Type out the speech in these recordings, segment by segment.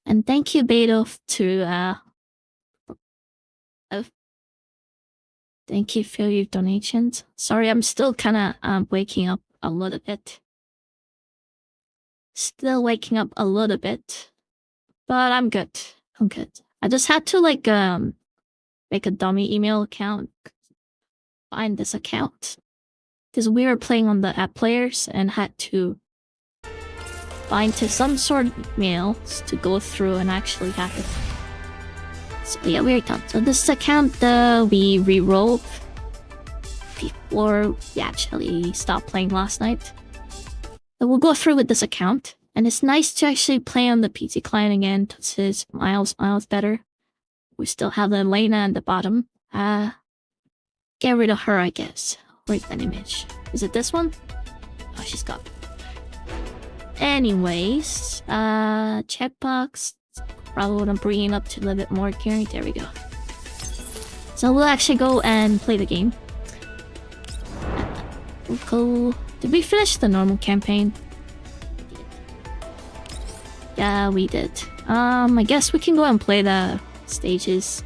And thank you, Beto, uh, thank you for your donations. Sorry, I'm still kind of waking up a little bit. Still waking up a little bit, but I'm good. I'm good. I just had to like make a dummy email account. Find this account because we were playing on the app players and had to find to some sort of mails to go through and actually have it. So yeah, we're done. So this account we re-rolled before we actually stopped playing last night. So we'll go through with this account. And it's nice to actually play on the PC client again because it's miles better. We still have the Elena at the bottom. Get rid of her, I guess. Where's that image? Is it this one? Oh, she's gone. Anyways, checkbox. Probably what I'm bringing up to a little bit more gear. There we go. So we'll actually go and play the game. We'll go... Did we finish the normal campaign? Yeah, we did. I guess we can go and play the stages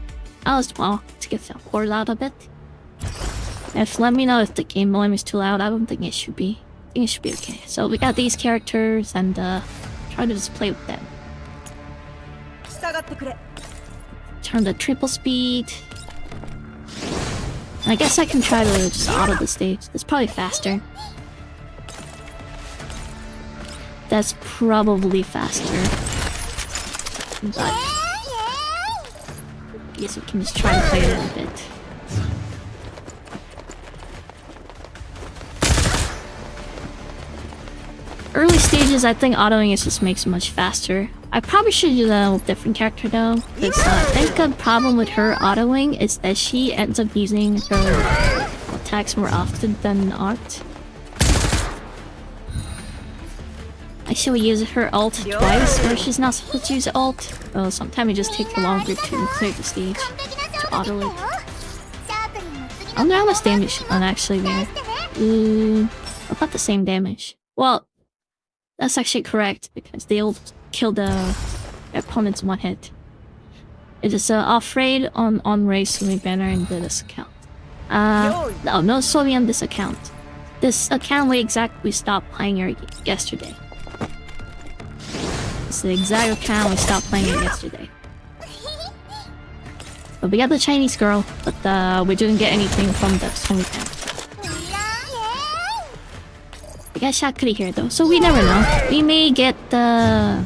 as well to get the chords out a bit. Let me know if the game volume is too loud. I don't think it should be. I think it should be okay. So we got these characters and try to just play with them. Turn the triple speed. I guess I can try to just auto the stage. It's probably faster. That's probably faster. But I guess we can just try to play it a little bit. Early stages, I think autoing it just makes it much faster. I probably should use a different character though, because I think the problem with her autoing is that she ends up using her attacks more often than Art. I should use her ult twice, where she's not supposed to use ult. Oh, sometimes it just takes longer to clear the stage to auto it. I wonder how much damage on actually there. About the same damage. Well, that's actually correct because they all kill the opponents one hit. It is off-raid on race sumoi banner in this account. No sumoi on this account. This account we stopped playing yesterday. It's the exact account we stopped playing it yesterday. But we got the Chinese girl, but we didn't get anything from the sumoi banner. We got Shakuri here though, so we never know. We may get the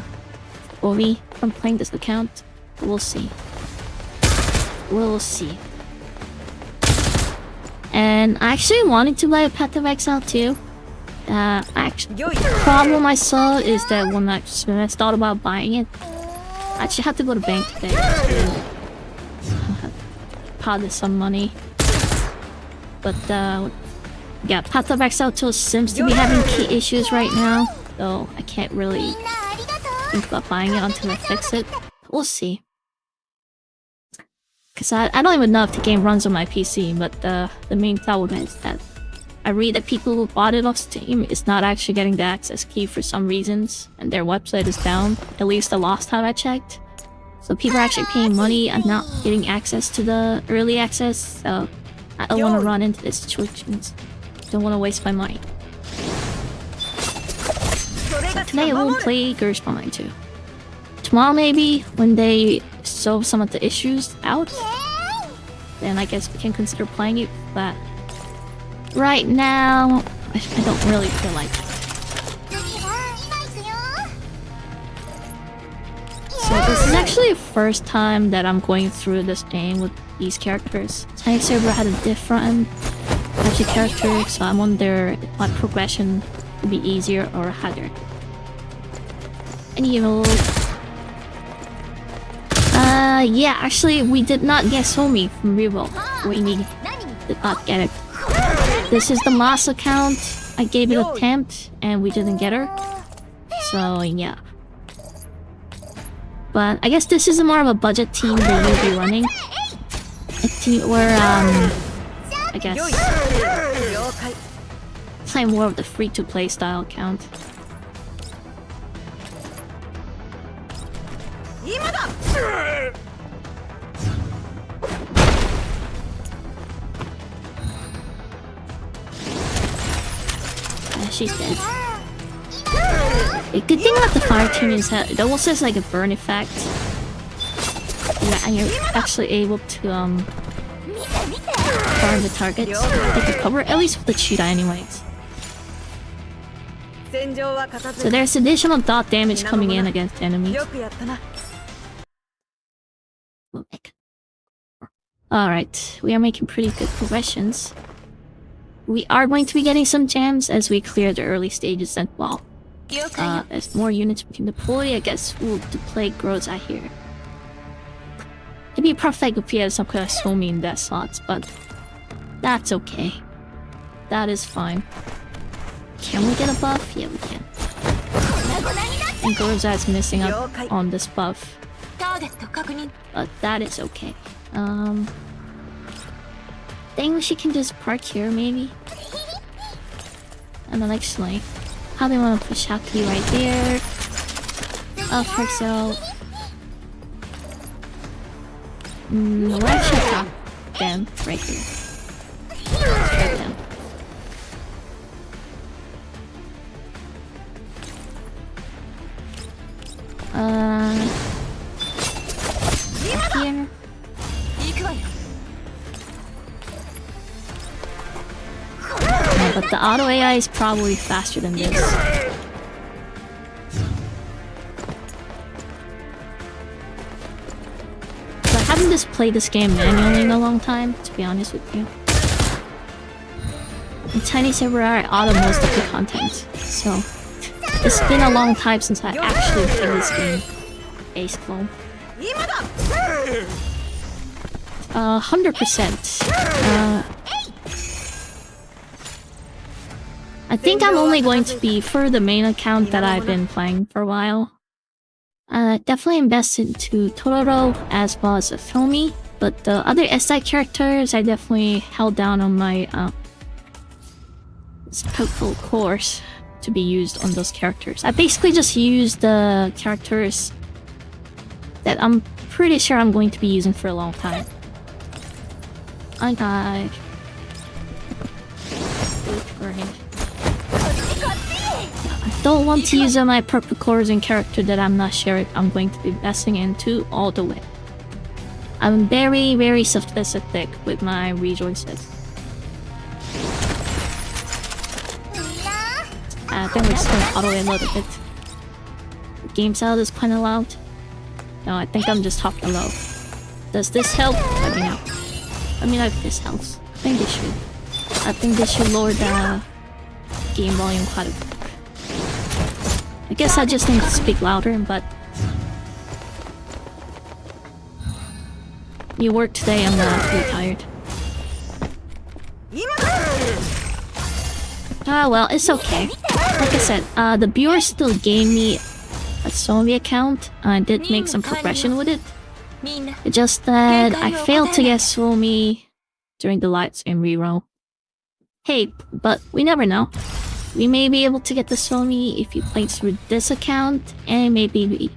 Ori from playing this account. We'll see. We'll see. And I actually wanted to buy a Path of Exile too. The problem I saw is that when I thought about buying it, I actually had to go to bank today to deposit some money. But yeah, Path of Exile 2 seems to be having key issues right now, so I can't really think about buying it until I fix it. We'll see. Cause I don't even know if the game runs on my PC, but the main problem is that I read that people who bought it off Steam is not actually getting the access key for some reasons, and their website is down, at least the last time I checked. So people are actually paying money and not getting access to the early access, so I don't want to run into these situations. Don't want to waste my money. So today I will play Garrison too. Tomorrow maybe, when they solve some of the issues out, then I guess we can consider playing it, but right now, I don't really feel like it. So this is actually the first time that I'm going through this game with these characters. Chinese server had a different type of character, so I wonder if my progression would be easier or harder. Anywho, yeah, actually we did not get Somi from Reroll. We did not get it. This is the Moss account. I gave it an attempt and we didn't get her. So yeah. But I guess this is more of a budget team that we'll be running. A team where I guess play more of the free-to-play style account. She's dead. A good thing about the fire team is that it also has like a burn effect. Yeah, and you're actually able to burn the targets. Take the cover, at least with the cheetah anyways. So there's additional dot damage coming in against enemies. Alright, we are making pretty good progressions. We are going to be getting some gems as we clear the early stages and well. As more units we can deploy, I guess the plague grows out here. It'd be perfect if we had some kind of sumoi in that slots, but that's okay. That is fine. Can we get a buff? Yeah, we can. And Groza's missing out on this buff. But that is okay. Think she can just park here, maybe? And then actually, how do we want to push Haki right there? Parks out. We'll actually attack them right here. Strike them. Here. Yeah, but the auto AI is probably faster than this. So I haven't just played this game manually in a long time, to be honest with you. In Chinese server, I auto most of the content, so it's been a long time since I actually played this game. Ace clone. 100%. I think I'm only going to be for the main account that I've been playing for a while. Definitely invested into Totoro as well as Filmy, but the other SI characters I definitely held down on my special course to be used on those characters. I basically just used the characters that I'm pretty sure I'm going to be using for a long time. I died. I don't want to use my purple cores in character that I'm not sure I'm going to be investing into all the way. I'm very, very specific with my resources. I think we're just gonna auto a little bit. The game sound is kinda loud. No, I think I'm just talking low. Does this help? Let me know. Let me know if this helps. I think they should. I think they should lower the game volume quite a bit. I guess I just need to speak louder, but... You work today, I'm pretty tired. Ah, well, it's okay. Like I said, the viewer still gave me a Sony account. I did make some progression with it. It's just that I failed to get Sony during the live stream reroll. Hey, but we never know. We may be able to get the Sony if you play through this account, and maybe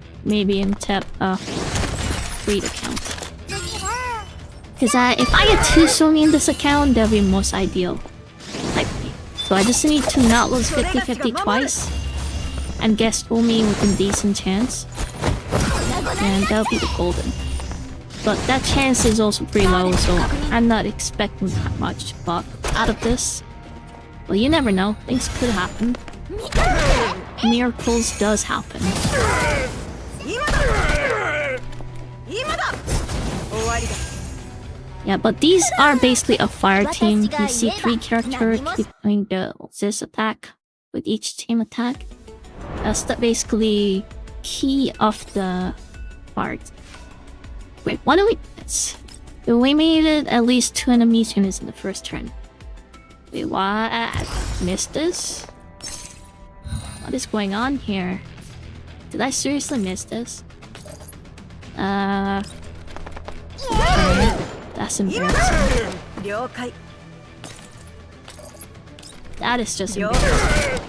tap a free account. Because if I get 2 Sony in this account, that'll be most ideal. Like, so I just need to not lose 50-50 twice and get Sony with a decent chance. And that'll be the golden. But that chance is also pretty low, so I'm not expecting that much buck out of this. Well, you never know. Things could happen. Miracles does happen. Yeah, but these are basically a fire team. You see 3 characters keep doing this attack with each team attack. That's the basically key of the part. Wait, what do we... We made it at least 2 enemies units in the first turn. Wait, what? I missed this? What is going on here? Did I seriously miss this? That's embarrassing. That is just embarrassing.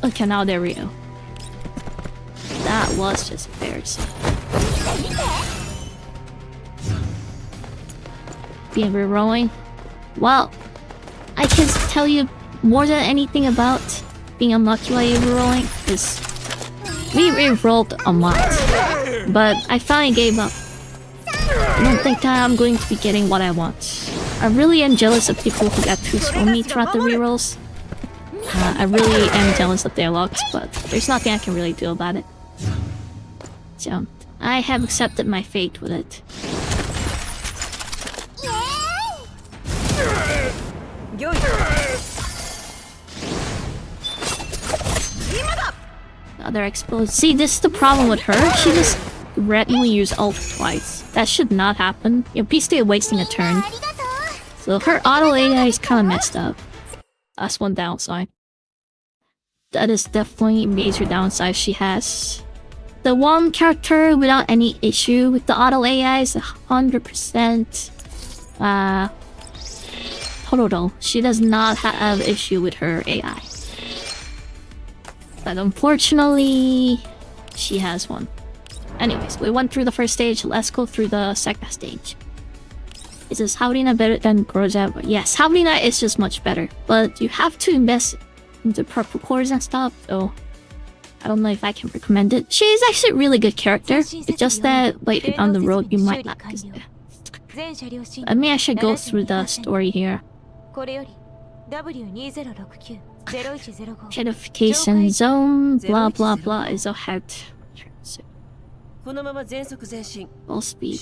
Okay, now there we go. That was just embarrassing. Being rerolling. Well, I can tell you more than anything about being unlucky while you're rerolling is we re-rolled a lot, but I finally gave up. I don't think that I'm going to be getting what I want. I really am jealous of people who get to show me throughout the rerolls. I really am jealous of their lucks, but there's nothing I can really do about it. So, I have accepted my fate with it. Other explode. See, this is the problem with her. She just randomly used ult twice. That should not happen. You're basically wasting a turn. So her auto AI is kind of messed up. That's one downside. That is definitely a major downside she has. The one character without any issue with the auto AI is 100% Totoro. She does not have issue with her AI. But unfortunately, she has one. Anyways, we went through the first stage. Let's go through the second stage. Is this Haurina better than Groja? Yes, Haurina is just much better. But you have to invest into purple cores and stuff, so I don't know if I can recommend it. She is actually a really good character. It's just that later down the road you might not. I mean, I should go through the story here. Certification zone, blah blah blah is a head. Full speed.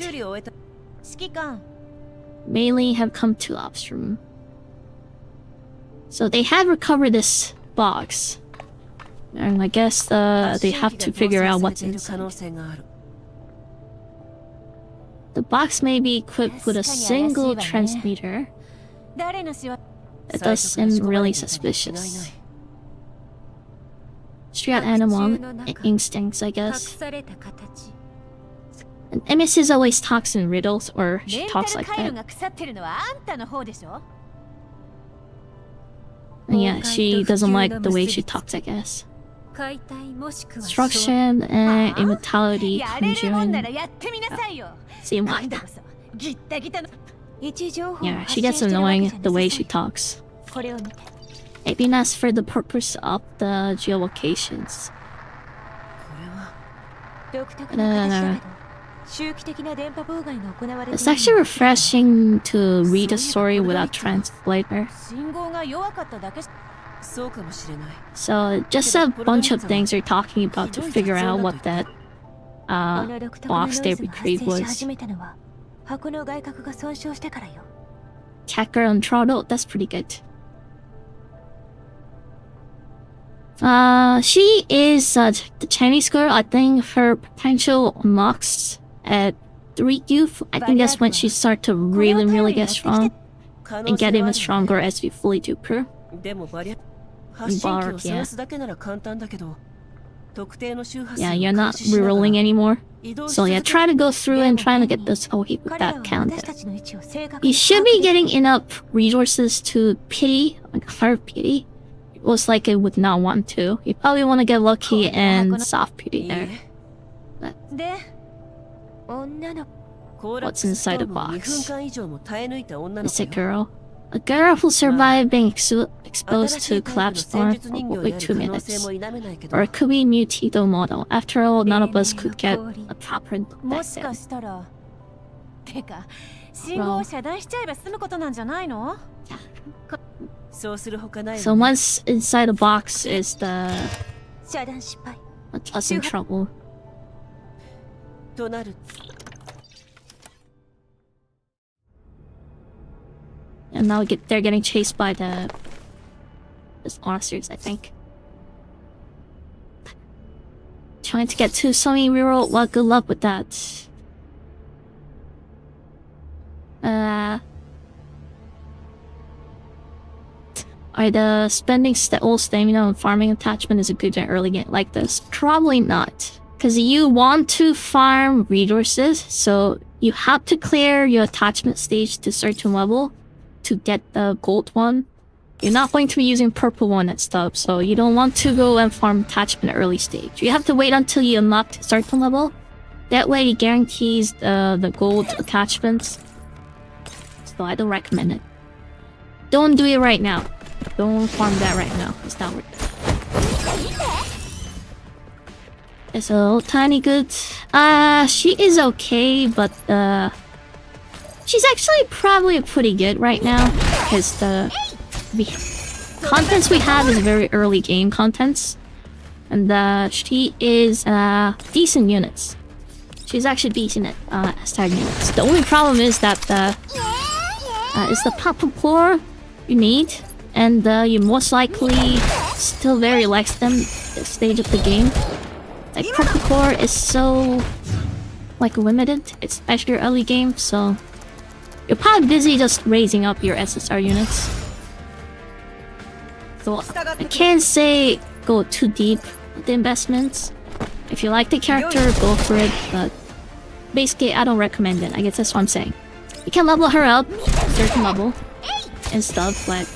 Melee have come to ops room. So they have recovered this box. And I guess they have to figure out what's inside. The box may be equipped with a single transmitter. That does seem really suspicious. Straight animal instincts, I guess. And MS is always talks in riddles, or she talks like that. And yeah, she doesn't like the way she talks, I guess. Destruction and immortality conjuring. Seem like that. Yeah, she gets annoying the way she talks. Maybe that's for the purpose of the geolocations. It's actually refreshing to read a story without translator. So just a bunch of things they're talking about to figure out what that box they retrieved was. Attacker on throttle, that's pretty good. She is the Chinese girl. I think her potential unlocks at 3 youth. I think that's when she starts to really get strong and get even stronger as we fully dupe her. Bark, yeah. Yeah, you're not rerolling anymore. So yeah, try to go through and try to get this OP with that counter. You should be getting enough resources to pity, like hard pity. Most likely would not want to. You probably want to get lucky and soft pity there. But what's inside the box? It's a girl. A girl who survived being exposed to collapse storm for only 2 minutes. Or it could be Mutido model. After all, none of us could get a proper look back then. So once inside the box is the... us in trouble. And now they're getting chased by the monsters, I think. Trying to get to Sumoi reroll. Well, good luck with that. Are the spending old stamina and farming attachment is a good early game like this? Probably not. Because you want to farm resources, so you have to clear your attachment stage to a certain level to get the gold one. You're not going to be using purple one and stuff, so you don't want to go and farm attachment early stage. You have to wait until you unlock a certain level. That way it guarantees the gold attachments. So I don't recommend it. Don't do it right now. Don't farm that right now. It's not worth it. So, tiny good. She is okay, but she's actually probably pretty good right now. Because the contents we have is very early game contents. And she is decent units. She's actually decent at hashtag units. The only problem is that it's the pop-up core you need. And you most likely still very less them this stage of the game. Like purple core is so like limited, especially early game, so you're probably busy just raising up your SSR units. So I can't say go too deep with the investments. If you like the character, go for it, but basically I don't recommend it. I guess that's what I'm saying. You can level her up a certain level and stuff, but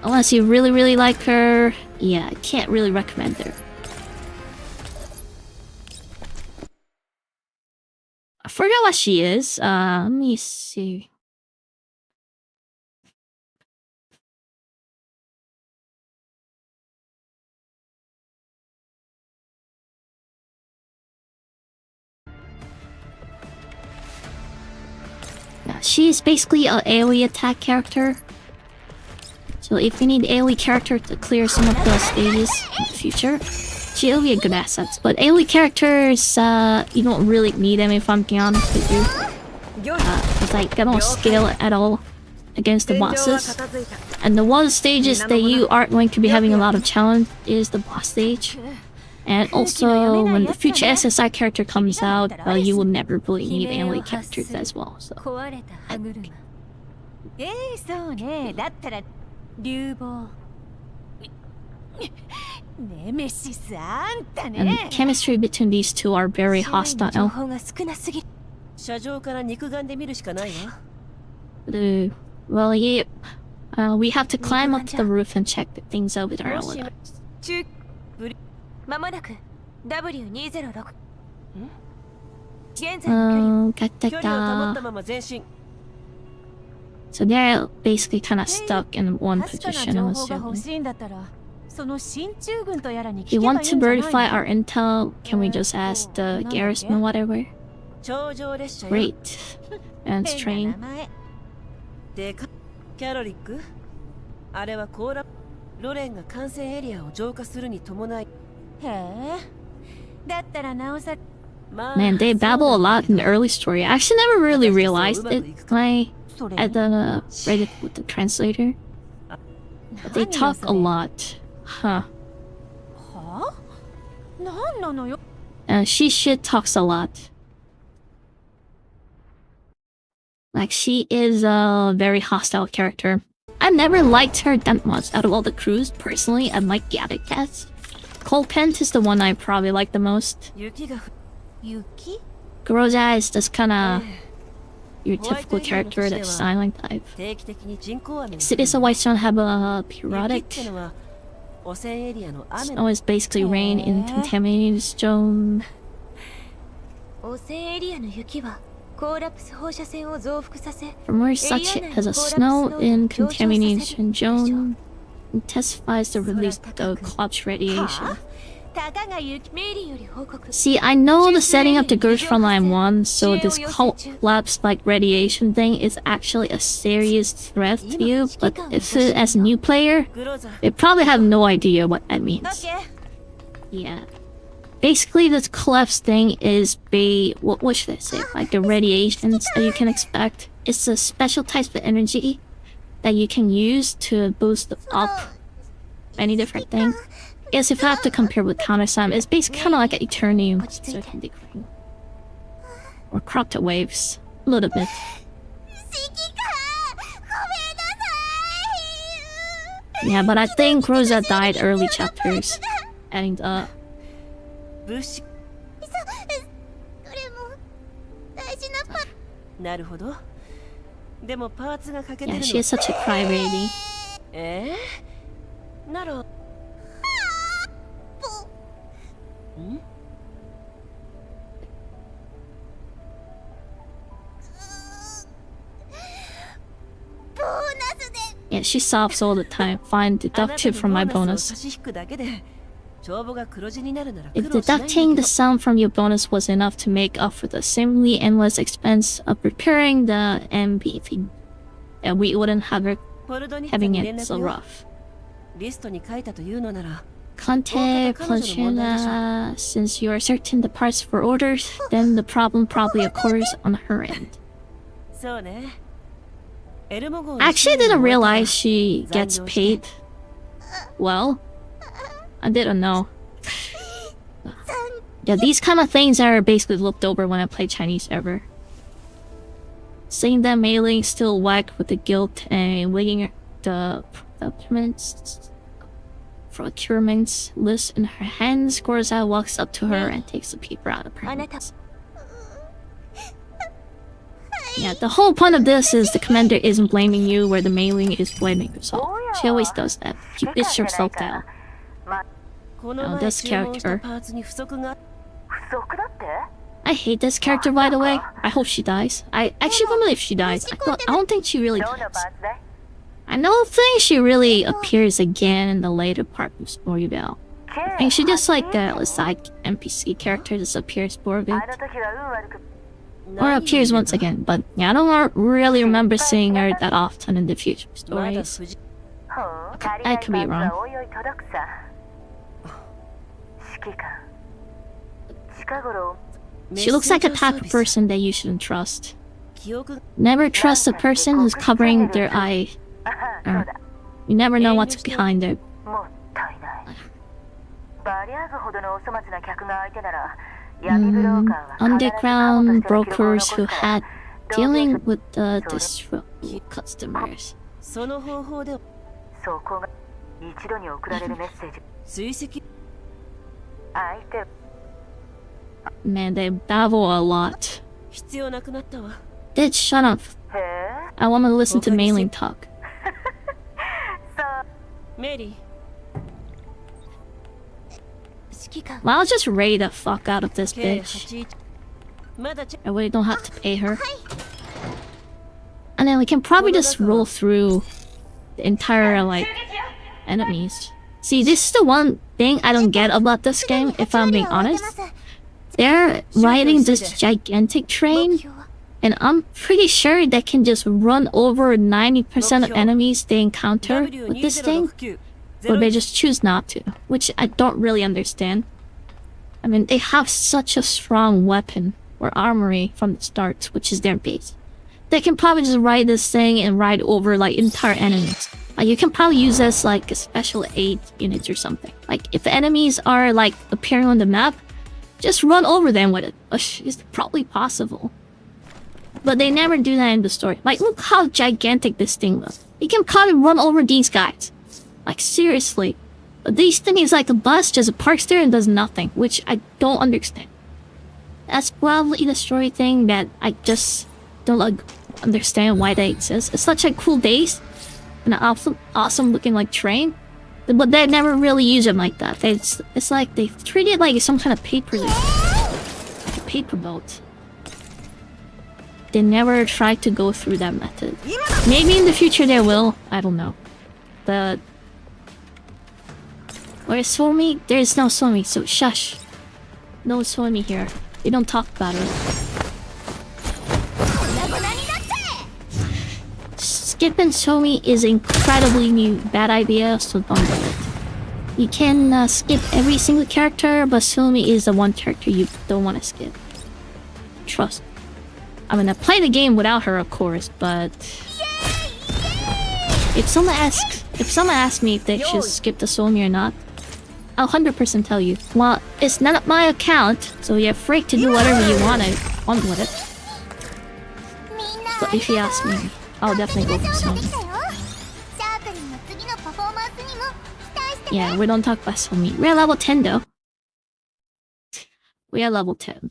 unless you really like her, yeah, I can't really recommend her. I forgot what she is. Let me see. Yeah, she's basically an AoE attack character. So if you need AoE character to clear some of those stages in the future, she'll be a good asset. But AoE characters, you don't really need them if I'm being honest with you. It's like they don't scale at all against the bosses. And the one stages that you aren't going to be having a lot of challenge is the boss stage. And also, when the future SSI character comes out, you will never really need AoE characters as well. So. And chemistry between these two are very hostile. Well, yeah, we have to climb up to the roof and check things out with our allies. So they're basically kind of stuck in one position, I'm assuming. If you want to verify our intel, can we just ask the Garrison or whatever? Great. And it's train. Man, they babble a lot in the early story. I actually never really realized it at the Reddit with the translator. But they talk a lot. Huh. She shit talks a lot. Like, she is a very hostile character. I never liked her that much out of all the crews. Personally, I like Gacha cats. Coldpent is the one I probably like the most. Groza is just kinda your typical character that's silent type. Cities of Whitestone have a periodic. Snow is basically rain in contaminated zone. From where such as a snow in contamination zone intensifies the release of collapse radiation. See, I know the setting up the Ghost Frontline 1, so this collapse like radiation thing is actually a serious threat to you, but if as a new player, they probably have no idea what that means. Yeah. Basically, this collapse thing is what should I say? Like the radiations that you can expect. It's a special type of energy that you can use to boost up many different things. I guess if I have to compare with Counter-Sam, it's basically kind of like an Eternium to a certain degree. Or cropped waves. A little bit. Yeah, but I think Rosa died early chapters. And yeah, she is such a crybaby. Yeah, she sobs all the time. Fine, deduct it from my bonus. If deducting the sum from your bonus was enough to make up for the seemingly endless expense of preparing the MVP, we wouldn't have her having it so rough. Conte, Planchina, since you are certain the parts were ordered, then the problem probably occurs on her end. I actually didn't realize she gets paid well. I didn't know. Yeah, these kind of things are basically looked over when I play Chinese ever. Seeing that mailing still whack with the guilt and wigging the procurements list in her hands, Gorza walks up to her and takes the paper out of her hands. Yeah, the whole point of this is the commander isn't blaming you where the mailing is blaming herself. She always does that. She bitches herself down. Now this character. I hate this character, by the way. I hope she dies. I actually don't believe she dies. I don't think she really dies. I don't think she really appears again in the later part of Storyville. I think she just like a side NPC character just appears for a bit. Or appears once again, but yeah, I don't really remember seeing her that often in the future stories. I could be wrong. She looks like a type of person that you shouldn't trust. Never trust a person who's covering their eye. You never know what's behind it. Underground brokers who had dealing with the disruptive customers. Man, they babble a lot. Did shut up. I want to listen to mailing talk. Well, I'll just raid the fuck out of this bitch. I really don't have to pay her. And then we can probably just roll through the entire, like, enemies. See, this is the one thing I don't get about this game, if I'm being honest. They're riding this gigantic train, and I'm pretty sure they can just run over 90% of enemies they encounter with this thing. But they just choose not to, which I don't really understand. I mean, they have such a strong weapon or armory from the start, which is their base. They can probably just ride this thing and ride over like entire enemies. Like, you can probably use this like a special aid unit or something. Like, if enemies are like appearing on the map, just run over them with it. It's probably possible. But they never do that in the story. Like, look how gigantic this thing was. You can probably run over these guys. Like, seriously. But this thing is like a bus, just parks there and does nothing, which I don't understand. That's probably the story thing that I just don't like understand why they exist. It's such a cool base and an awesome looking like train, but they never really use them like that. It's like they treat it like some kind of paper, like a paper boat. They never try to go through that method. Maybe in the future they will. I don't know. But where's Somi? There's no Somi, so shush. No Somi here. We don't talk about it. Skipping Somi is incredibly bad idea, so don't do it. You can skip every single character, but Somi is the one character you don't want to skip. Trust. I mean, I play the game without her, of course, but if someone asks me if they should skip the Somi or not, I'll 100% tell you. Well, it's not my account, so you're free to do whatever you want with it. But if you ask me, I'll definitely go for Somi. Yeah, we don't talk about Somi. We're level 10 though. We are level 10.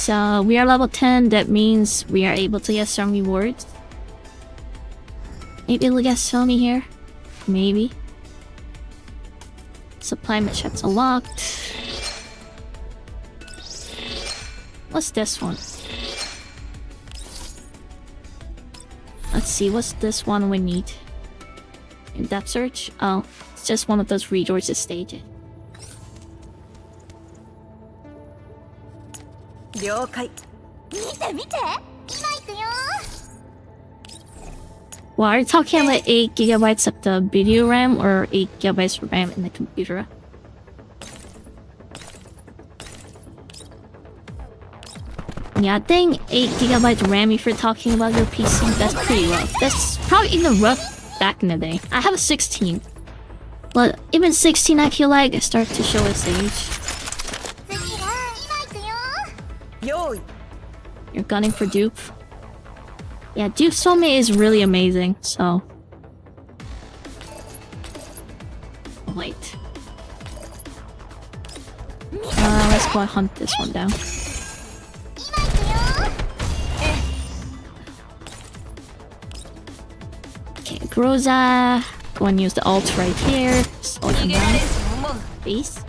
So we are level 10, that means we are able to get some rewards. Maybe we'll get Sony here. Maybe. Supply missions unlocked. What's this one? Let's see, what's this one we need? In depth search? Oh, it's just one of those resources stages. Well, are you talking about 8 gigabytes of the video RAM or 8 gigabytes of RAM in the computer? Yeah, I think 8 gigabytes RAM if you're talking about your PC, that's pretty rough. That's probably even rough back in the day. I have a 16. But even 16 I feel like start to show its age. You're gunning for dupe. Yeah, dupe sumoi is really amazing, so... Wait. Let's go hunt this one down. Okay, Groza. Go and use the ult right here. Slow him down. Base.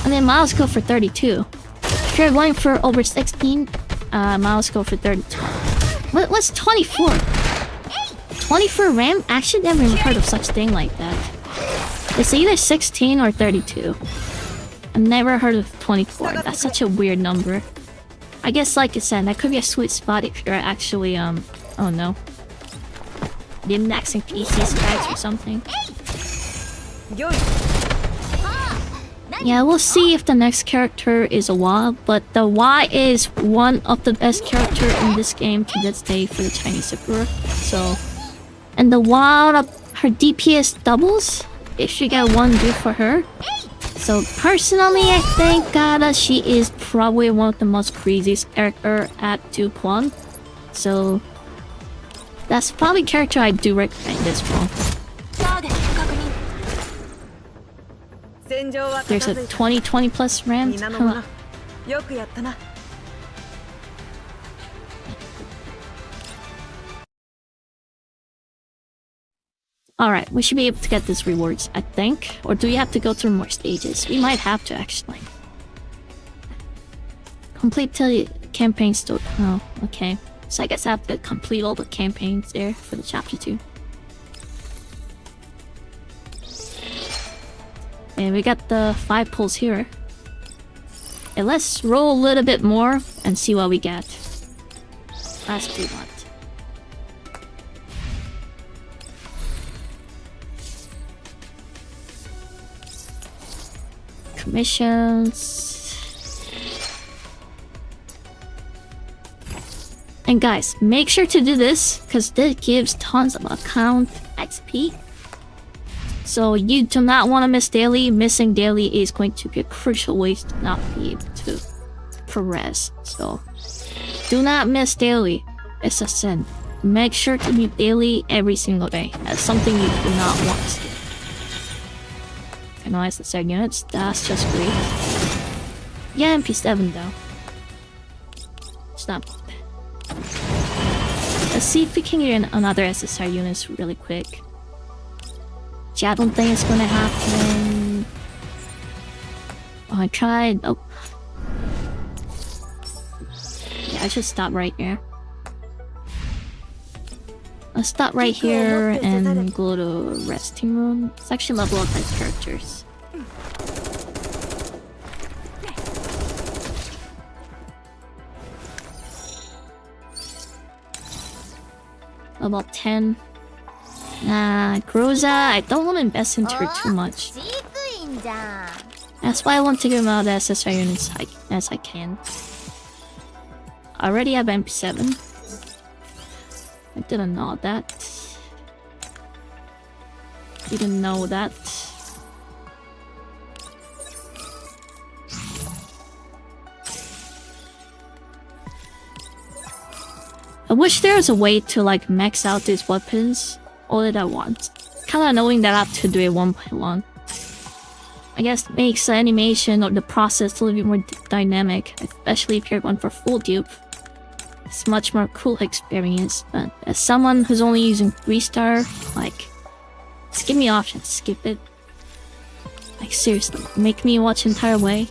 And then mouse go for 32. If you're going for over 16, mouse go for 32. What's 24? 24 RAM? Actually, never even heard of such thing like that. It's either 16 or 32. I've never heard of 24. That's such a weird number. I guess, like I said, that could be a sweet spot if you're actually, oh no. Indexing PC specs or something. Yeah, we'll see if the next character is a Y, but the Y is one of the best characters in this game to this day for the Chinese server. So, and the Y, her DPS doubles if you get one dupe for her. So personally, I think she is probably one of the most craziest character at dupe 1. So, that's probably a character I do recommend this one. There's a 20 plus RAM. Huh. Alright, we should be able to get these rewards, I think. Or do we have to go through more stages? We might have to, actually. Complete the campaigns still. Oh, okay. So I guess I have to complete all the campaigns there for the chapter 2. And we got the 5 pulls here. And let's roll a little bit more and see what we get. Last do what? Commissions. And guys, make sure to do this because this gives tons of account XP. So you do not want to miss daily. Missing daily is going to be a crucial way to not be able to progress. So do not miss daily. It's a sin. Make sure to be daily every single day. That's something you do not want to do. Analyze the set units. That's just great. Yeah, MP7 though. It's not bad. Let's see if we can get another SSR units really quick. I don't think it's gonna happen. Oh, I tried. Oh. Yeah, I should stop right here. I'll stop right here and go to resting room. It's actually level up as characters. About 10. Nah, Groza, I don't want to invest into her too much. That's why I want to give out the SSR units as I can. I already have MP7. I didn't know that. Didn't know that. I wish there was a way to like max out these weapons all that I want. Kinda knowing that I have to do it one by one. I guess makes the animation or the process a little bit more dynamic, especially if you're going for full dupe. It's much more cool experience, but as someone who's only using 3-star, like, just give me options, skip it. Like seriously, make me watch entire way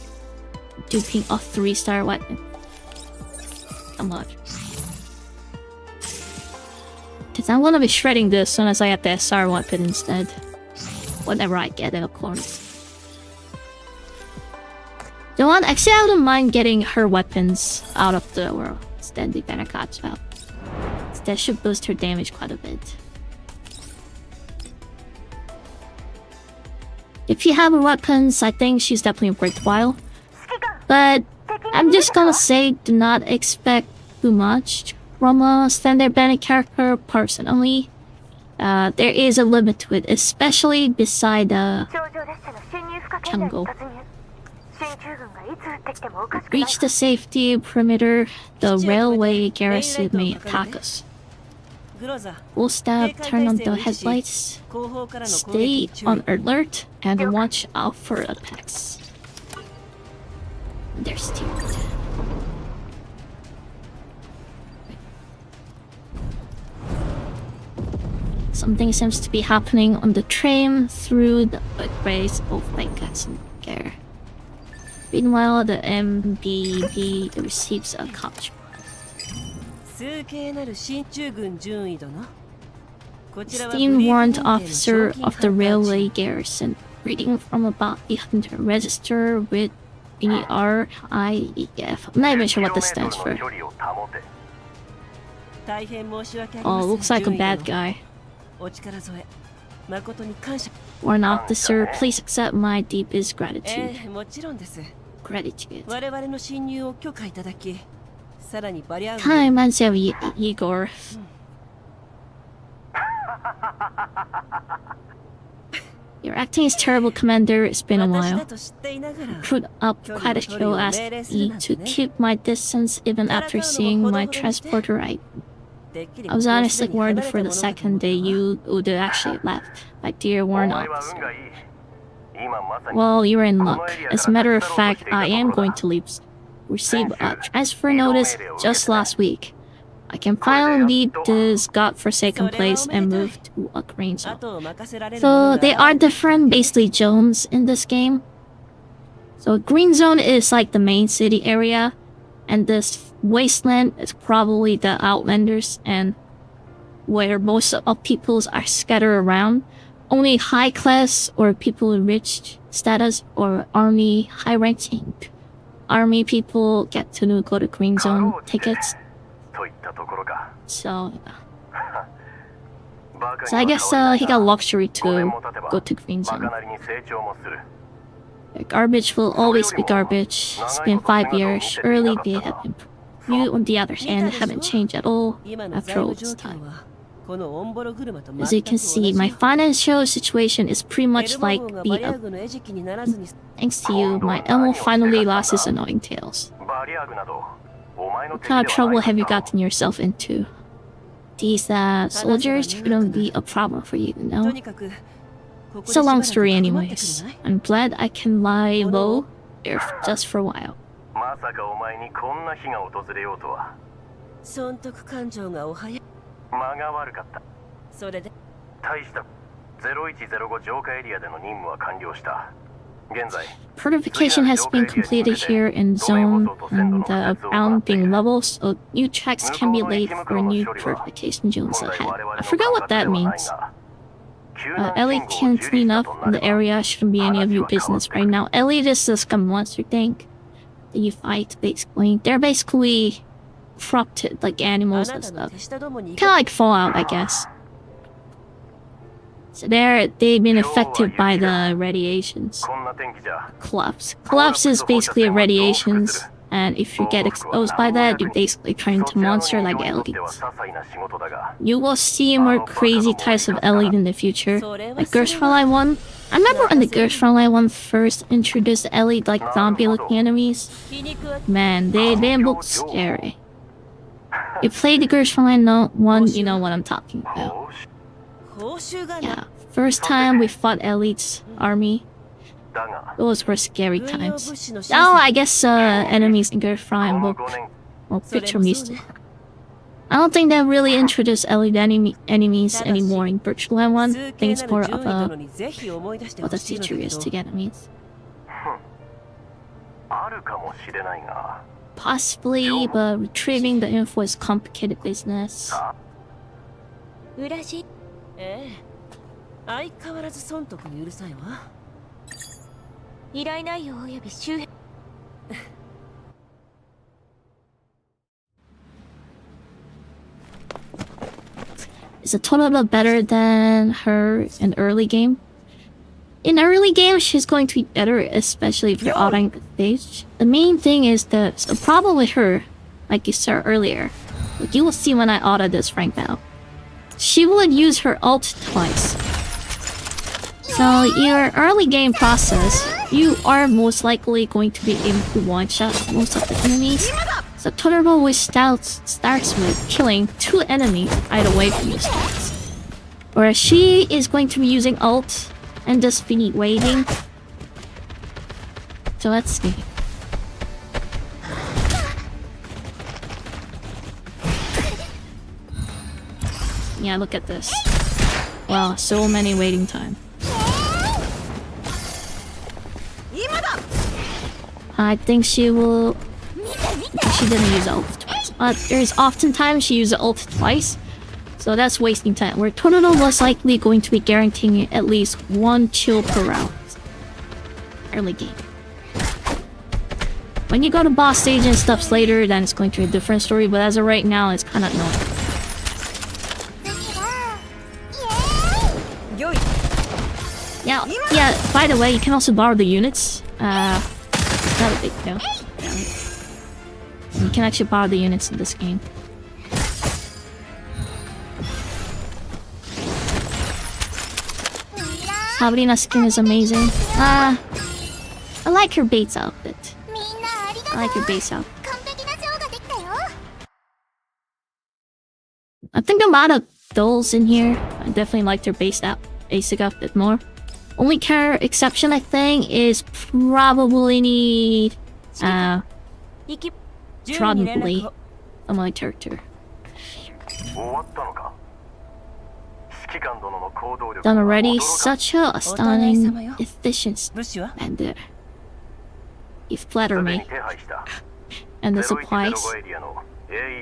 duping a 3-star weapon. Come on. Cause I'm gonna be shredding this as soon as I get the SR weapon instead. Whenever I get it, of course. You know what? Actually, I wouldn't mind getting her weapons out of the world. Instead, the banner cuts out. That should boost her damage quite a bit. If you have her weapons, I think she's definitely worthwhile. But I'm just gonna say, do not expect too much from a standard banner character personally. There is a limit to it, especially beside Chango. Reach the safety perimeter, the railway garrison may attack us. Full stab, turn on the headlights, stay on alert, and watch out for attacks. They're steered. Something seems to be happening on the train through the footways of Garrison. Meanwhile, the MBB receives a capture. Esteemed warrant officer of the railway garrison, reading from about the hunter register with BRIEF. I'm not even sure what this stands for. Oh, looks like a bad guy. Warrant officer, please accept my deepest gratitude. Gratitude. Hi, Mansev Igor. Your acting is terrible, Commander. It's been a while. Put up quite a show, asked me to keep my distance even after seeing my transporter right. I was honestly worried for the second day you would actually left, my dear warrant officer. Well, you're in luck. As a matter of fact, I am going to receive a transfer notice just last week. I can finally leave this godforsaken place and move to a green zone. So they are different, basically zones in this game. So green zone is like the main city area, and this wasteland is probably the outlanders and where most of peoples are scattered around. Only high class or people with rich status or army high ranking army people get to go to green zone tickets. So I guess he got luxury to go to green zone. Garbage will always be garbage. It's been 5 years. Surely they have improved. You, on the other hand, haven't changed at all after all this time. As you can see, my financial situation is pretty much like beat up. Thanks to you, my Elmo finally lost his annoying tails. What kind of trouble have you gotten yourself into? These soldiers shouldn't be a problem for you, no? It's a long story anyways. I'm glad I can lie low there just for a while. Purification has been completed here in zone and the ground being level, so new tracks can be laid for new purification zones ahead. I forgot what that means. Ellie can clean up the area, shouldn't be any of your business right now. Ellie is the scum monster thing that you fight, basically. They're basically corrupted like animals and stuff. Kinda like Fallout, I guess. So they've been affected by the radiations. Collapse. Collapse is basically a radiations, and if you get exposed by that, you basically turn into a monster like Elite. You will see more crazy types of Elite in the future. Like Girls Frontline 1. I remember when the Girls Frontline 1 first introduced Elite like zombie-looking enemies. Man, they look scary. If you played the Girls Frontline 1, you know what I'm talking about. Yeah, first time we fought Elite's army, Those were scary times. Now I guess enemies in Garrison will picture me still. I don't think they really introduced LED enemies anymore in Virtual Land 1. I think it's more of a what the futuristic enemies. Possibly, but retrieving the info is complicated business. Is Totoro better than her in early game? In early game, she's going to be better, especially if you're autoing the stage. The main thing is the problem with her, like you said earlier. Like you will see when I auto this rank now. She would use her ult twice. So your early game process, you are most likely going to be able to one-shot most of the enemies. So Totoro which starts with killing 2 enemies right away from your stats. Whereas she is going to be using ult and just be waiting. So let's see. Yeah, look at this. Wow, so many waiting time. I think she will... She didn't use ult twice. There's oftentimes she uses ult twice. So that's wasting time. Where Totoro was likely going to be guaranteeing at least 1 chill per round. Early game. When you go to boss stage and stuff later, then it's going to be a different story. But as of right now, it's kind of annoying. Yeah, by the way, you can also borrow the units. It's not a big deal. You can actually borrow the units in this game. Sabrina's skin is amazing. I like her base outfit. I like her base outfit. I think a lot of those in here. I definitely like their basic outfit more. Only exception I think is probably Trodden Blade of my character. Done already, such a stunning efficiency. Banter. You flatter me. And the supplies.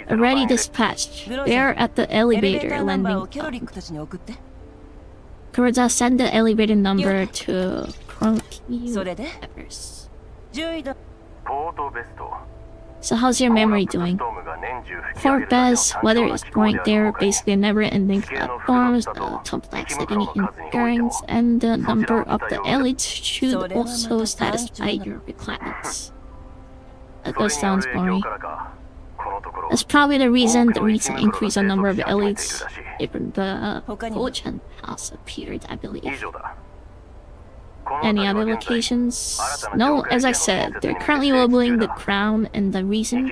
Already dispatched. They're at the elevator landing. Kuroda, send the elevator number to Cronky. So how's your memory doing? Port best, weather is right there, basically never-ending platforms, complexity in endurance, and the number of the elites should also satisfy your requirements. That sounds boring. That's probably the recent increase in number of elites. Even the Ocean House appeared, I believe. Any other locations? No, as I said, they're currently leveling the crown and the recent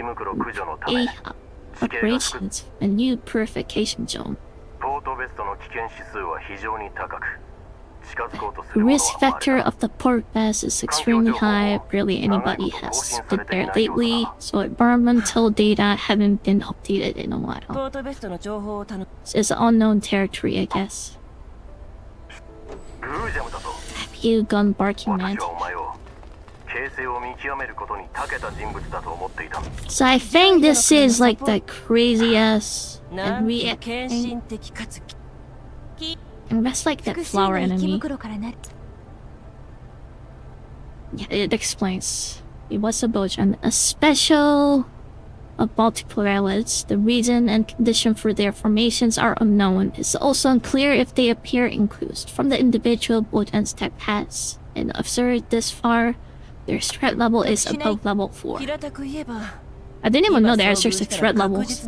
operations, a new purification zone. The risk factor of the port best is extremely high, barely anybody has stood there lately, so environmental data haven't been updated in a while. It's unknown territory, I guess. Have you gone barking mad? So I think this is like the crazy ass and reacting. And that's like that flower enemy. Yeah, it explains. It was a Bojan, a special of multiple relics. The reason and condition for their formations are unknown. It's also unclear if they appear increased from the individual Bojan's type has. And observed this far, their threat level is above level 4. I didn't even know there are such threat levels.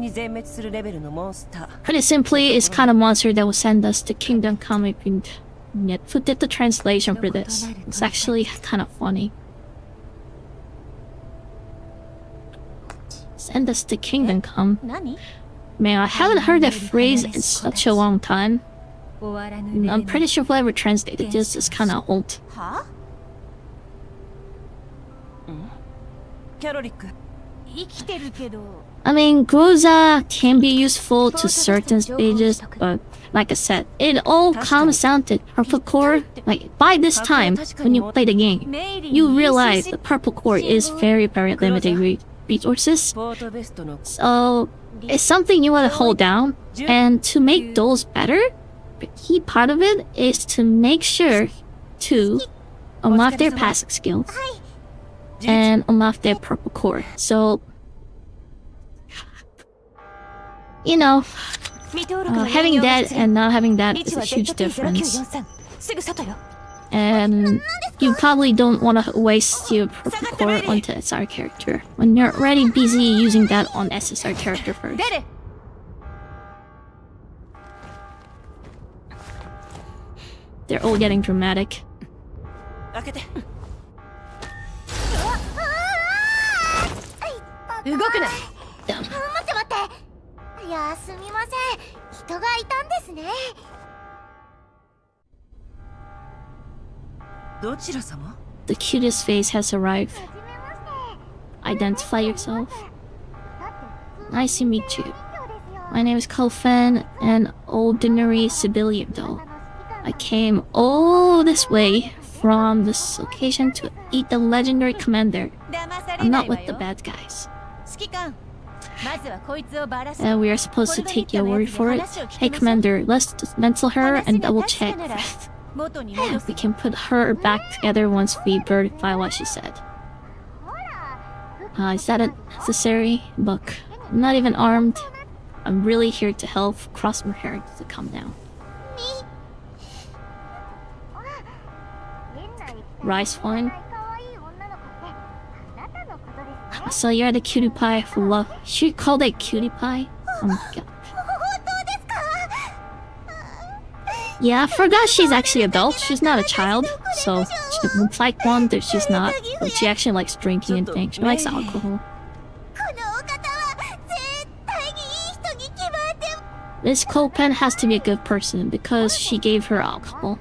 Pretty simply, it's kind of monster that will send us to Kingdom Come if you who did the translation for this. It's actually kind of funny. Send us to Kingdom Come. Man, I haven't heard that phrase in such a long time. I'm pretty sure whoever translated this is kind of old. I mean, Goza can be useful to certain stages, but like I said, it all comes down to purple core. Like, by this time, when you play the game, you realize the purple core is very, very limited resources. So, it's something you want to hold down, and to make those better, the key part of it is to make sure to unlock their passive skills and unlock their purple core. So, you know, having that and not having that is a huge difference. And you probably don't want to waste your purple core onto SR character when you're already busy using that on SSR character first. They're all getting dramatic. Damn. The cutest face has arrived. Identify yourself. Nice to meet you. My name is Kofen, an ordinary civilian though. I came all this way from this location to eat the legendary commander. I'm not with the bad guys. And we are supposed to take your word for it. Hey commander, let's dismantle her and double check. We can put her back together once we verify what she said. Is that necessary? Look, I'm not even armed. I'm really here to help. Cross my hair to calm down. Rice wine. So you're the cutie pie for love. She called it cutie pie? Oh my god. Yeah, I forgot she's actually adult. She's not a child. So, it's like one that she's not. But she actually likes drinking and things. She likes alcohol. Miss Copen has to be a good person because she gave her alcohol.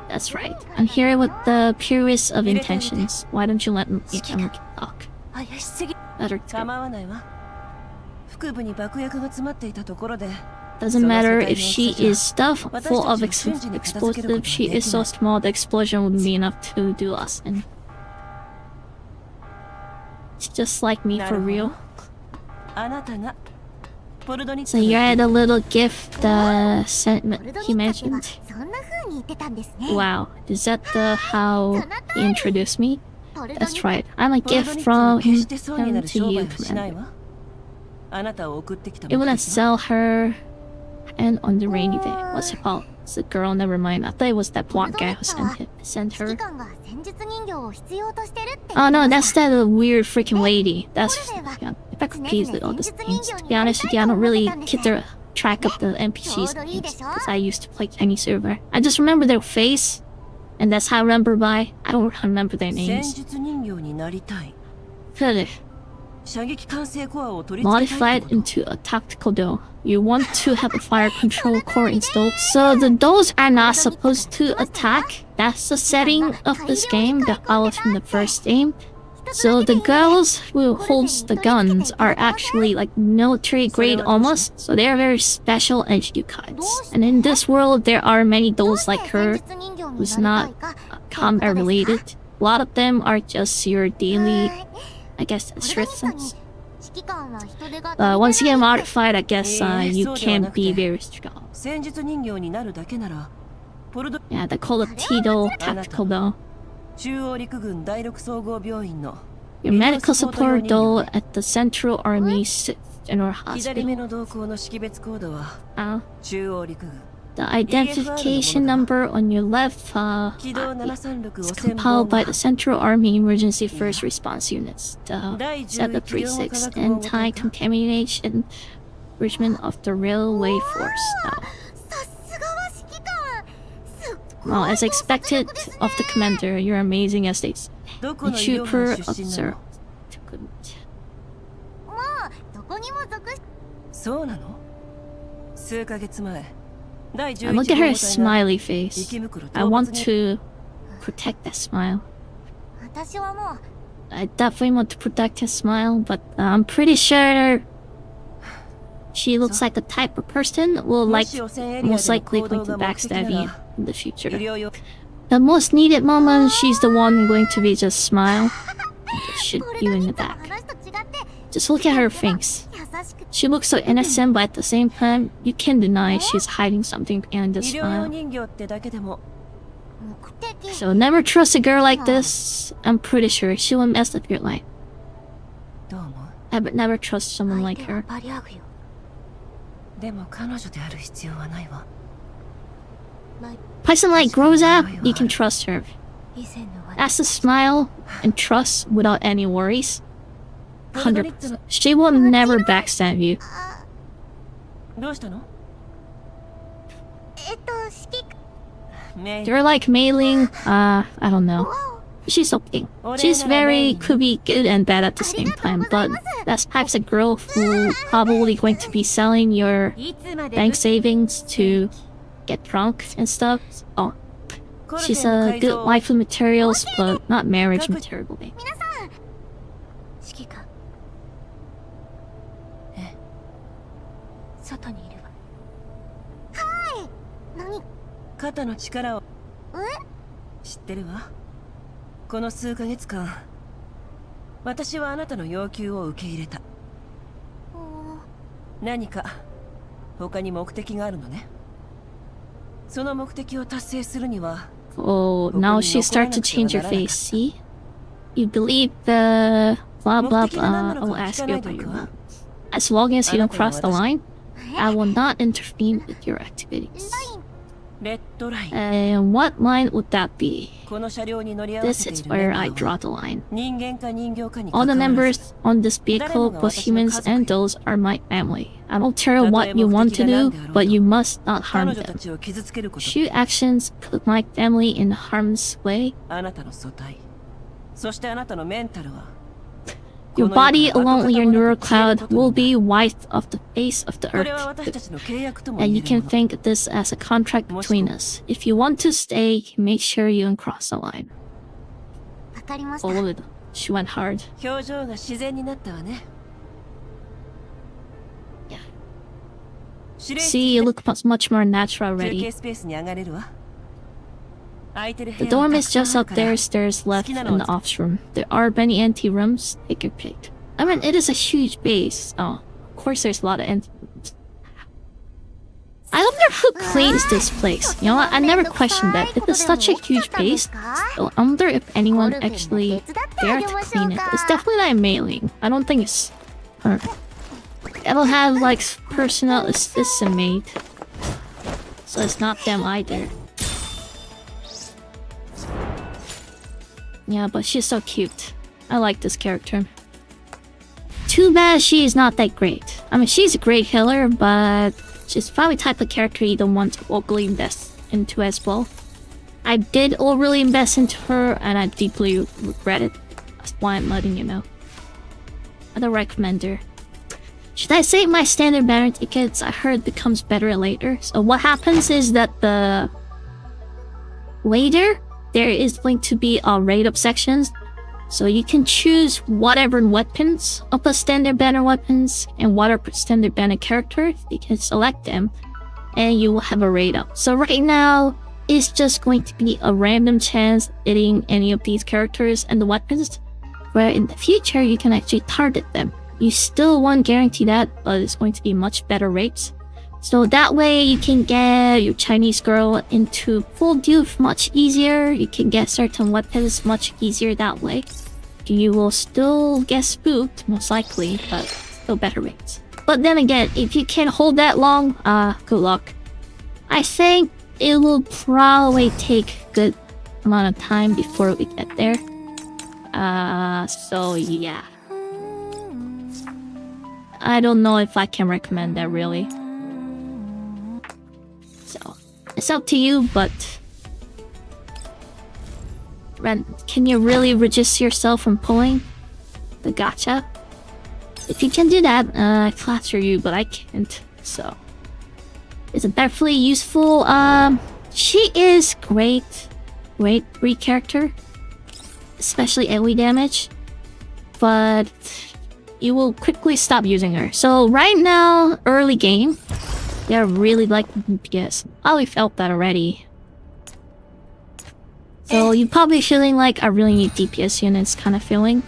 That's right. I'm here with the purest of intentions. Why don't you let me talk? Better Doesn't matter if she is stuffed full of explosives. She is so small the explosion wouldn't be enough to do us in. It's just like me for real. So you're the little gift he mentioned. Wow, is that how he introduced me? That's right. I'm a gift from him to you, Commander. It wouldn't sell her and on the rainy day. What's it called? It's a girl, never mind. I thought it was that blonde guy who sent her. Oh no, that's that weird freaking lady. That's... Yeah, if I could please with all these things. To be honest with you, I don't really keep track of the NPCs' names, because I used to play any server. I just remember their face, and that's how I remember by. I don't remember their names. Modified into a tactical dough. You want to have a fire control core installed. So the dolls are not supposed to attack. That's the setting of this game that follows from the first game. So the girls who holds the guns are actually like military grade almost. So they are very special HQ cards. And in this world there are many dolls like her who's not combat related. A lot of them are just your daily, I guess, citizens. Once you get modified, I guess you can be very strong. Yeah, they call it T-Doll Tactical Doll. Your medical support doll at the Central Army General Hospital. The identification number on your left is compiled by the Central Army Emergency First Response Units. The 736 Anti-Contamination Regiment of the Railway Force. Well, as expected of the commander, you're amazing as they say. The trooper observed. And look at her smiley face. I want to protect that smile. I definitely want to protect his smile, but I'm pretty sure she looks like the type of person who will most likely going to backstab you in the future. The most needed moment, she's the one going to be just smile and shoot you in the back. Just look at her face. She looks so innocent, but at the same time, you can't deny she's hiding something behind the smile. So never trust a girl like this. I'm pretty sure she will mess up your life. I would never trust someone like her. Person like grows up, you can trust her. That's a smile and trust without any worries. 100%. She will never backstab you. They're like mailing, I don't know. She's okay. She's could be good and bad at the same time, but that's types of girl who probably going to be selling your bank savings to get drunk and stuff. Oh, she's a good waifu materials, but not marriage material. Babe. 肩の力を知ってるわ。この数ヶ月間、私はあなたの要求を受け入れた。何か他に目的があるのね。その目的を達成するには。Oh, now she starts to change her face. See, you believe the blah blah blah. I'll ask you about your mom. As long as you don't cross the line, I will not intervene with your activities. And what line would that be? This is where I draw the line. All the members on this vehicle, both humans and those, are my family. I don't care what you want to do, but you must not harm them. Shoot actions put my family in harm's way. Your body, along with your neural cloud, will be wiped off the face of the earth. And you can think this as a contract between us. If you want to stay, make sure you uncross the line. All of it. She went hard. Yeah. See, you look much more natural already. The dorm is just up there, stairs left in the office room. There are many empty rooms. Take your pick. I mean, it is a huge base. Oh, of course there's a lot of empty rooms. I wonder who cleans this place. You know what? I never questioned that. If it's such a huge base, so I wonder if anyone actually dared to clean it. It's definitely not a mailing. I don't think it's her. It'll have like personal assistant maid. So it's not them either. Yeah, but she's so cute. I like this character. Too bad she is not that great. I mean, she's a great healer, but she's probably the type of character you don't want to overly invest into as well. I did overly invest into her, and I deeply regret it. That's why I'm letting you know. I don't recommend her. Should I save my standard banner tickets? I heard it becomes better later. So what happens is that the later there is going to be a rate-up sections, so you can choose whatever weapons of the standard banner weapons and whatever standard banner character. You can select them, and you will have a rate-up. So right now, it's just going to be a random chance hitting any of these characters and the weapons, where in the future you can actually target them. You still won't guarantee that, but it's going to be much better rates. So that way you can get your Chinese girl into full dupe much easier. You can get certain weapons much easier that way. You will still get spooked, most likely, but still better rates. But then again, if you can't hold that long, good luck. I think it will probably take a good amount of time before we get there. So yeah. I don't know if I can recommend that really. So, it's up to you, but Ren, can you really resist yourself from pulling the gacha? If you can do that, I flatter you, but I can't. So, it's definitely useful. She is great free character, especially AoE damage. but you will quickly stop using her. So right now, early game, they're really like DPS. We felt that already. So you're probably feeling like I really need DPS units kind of feeling.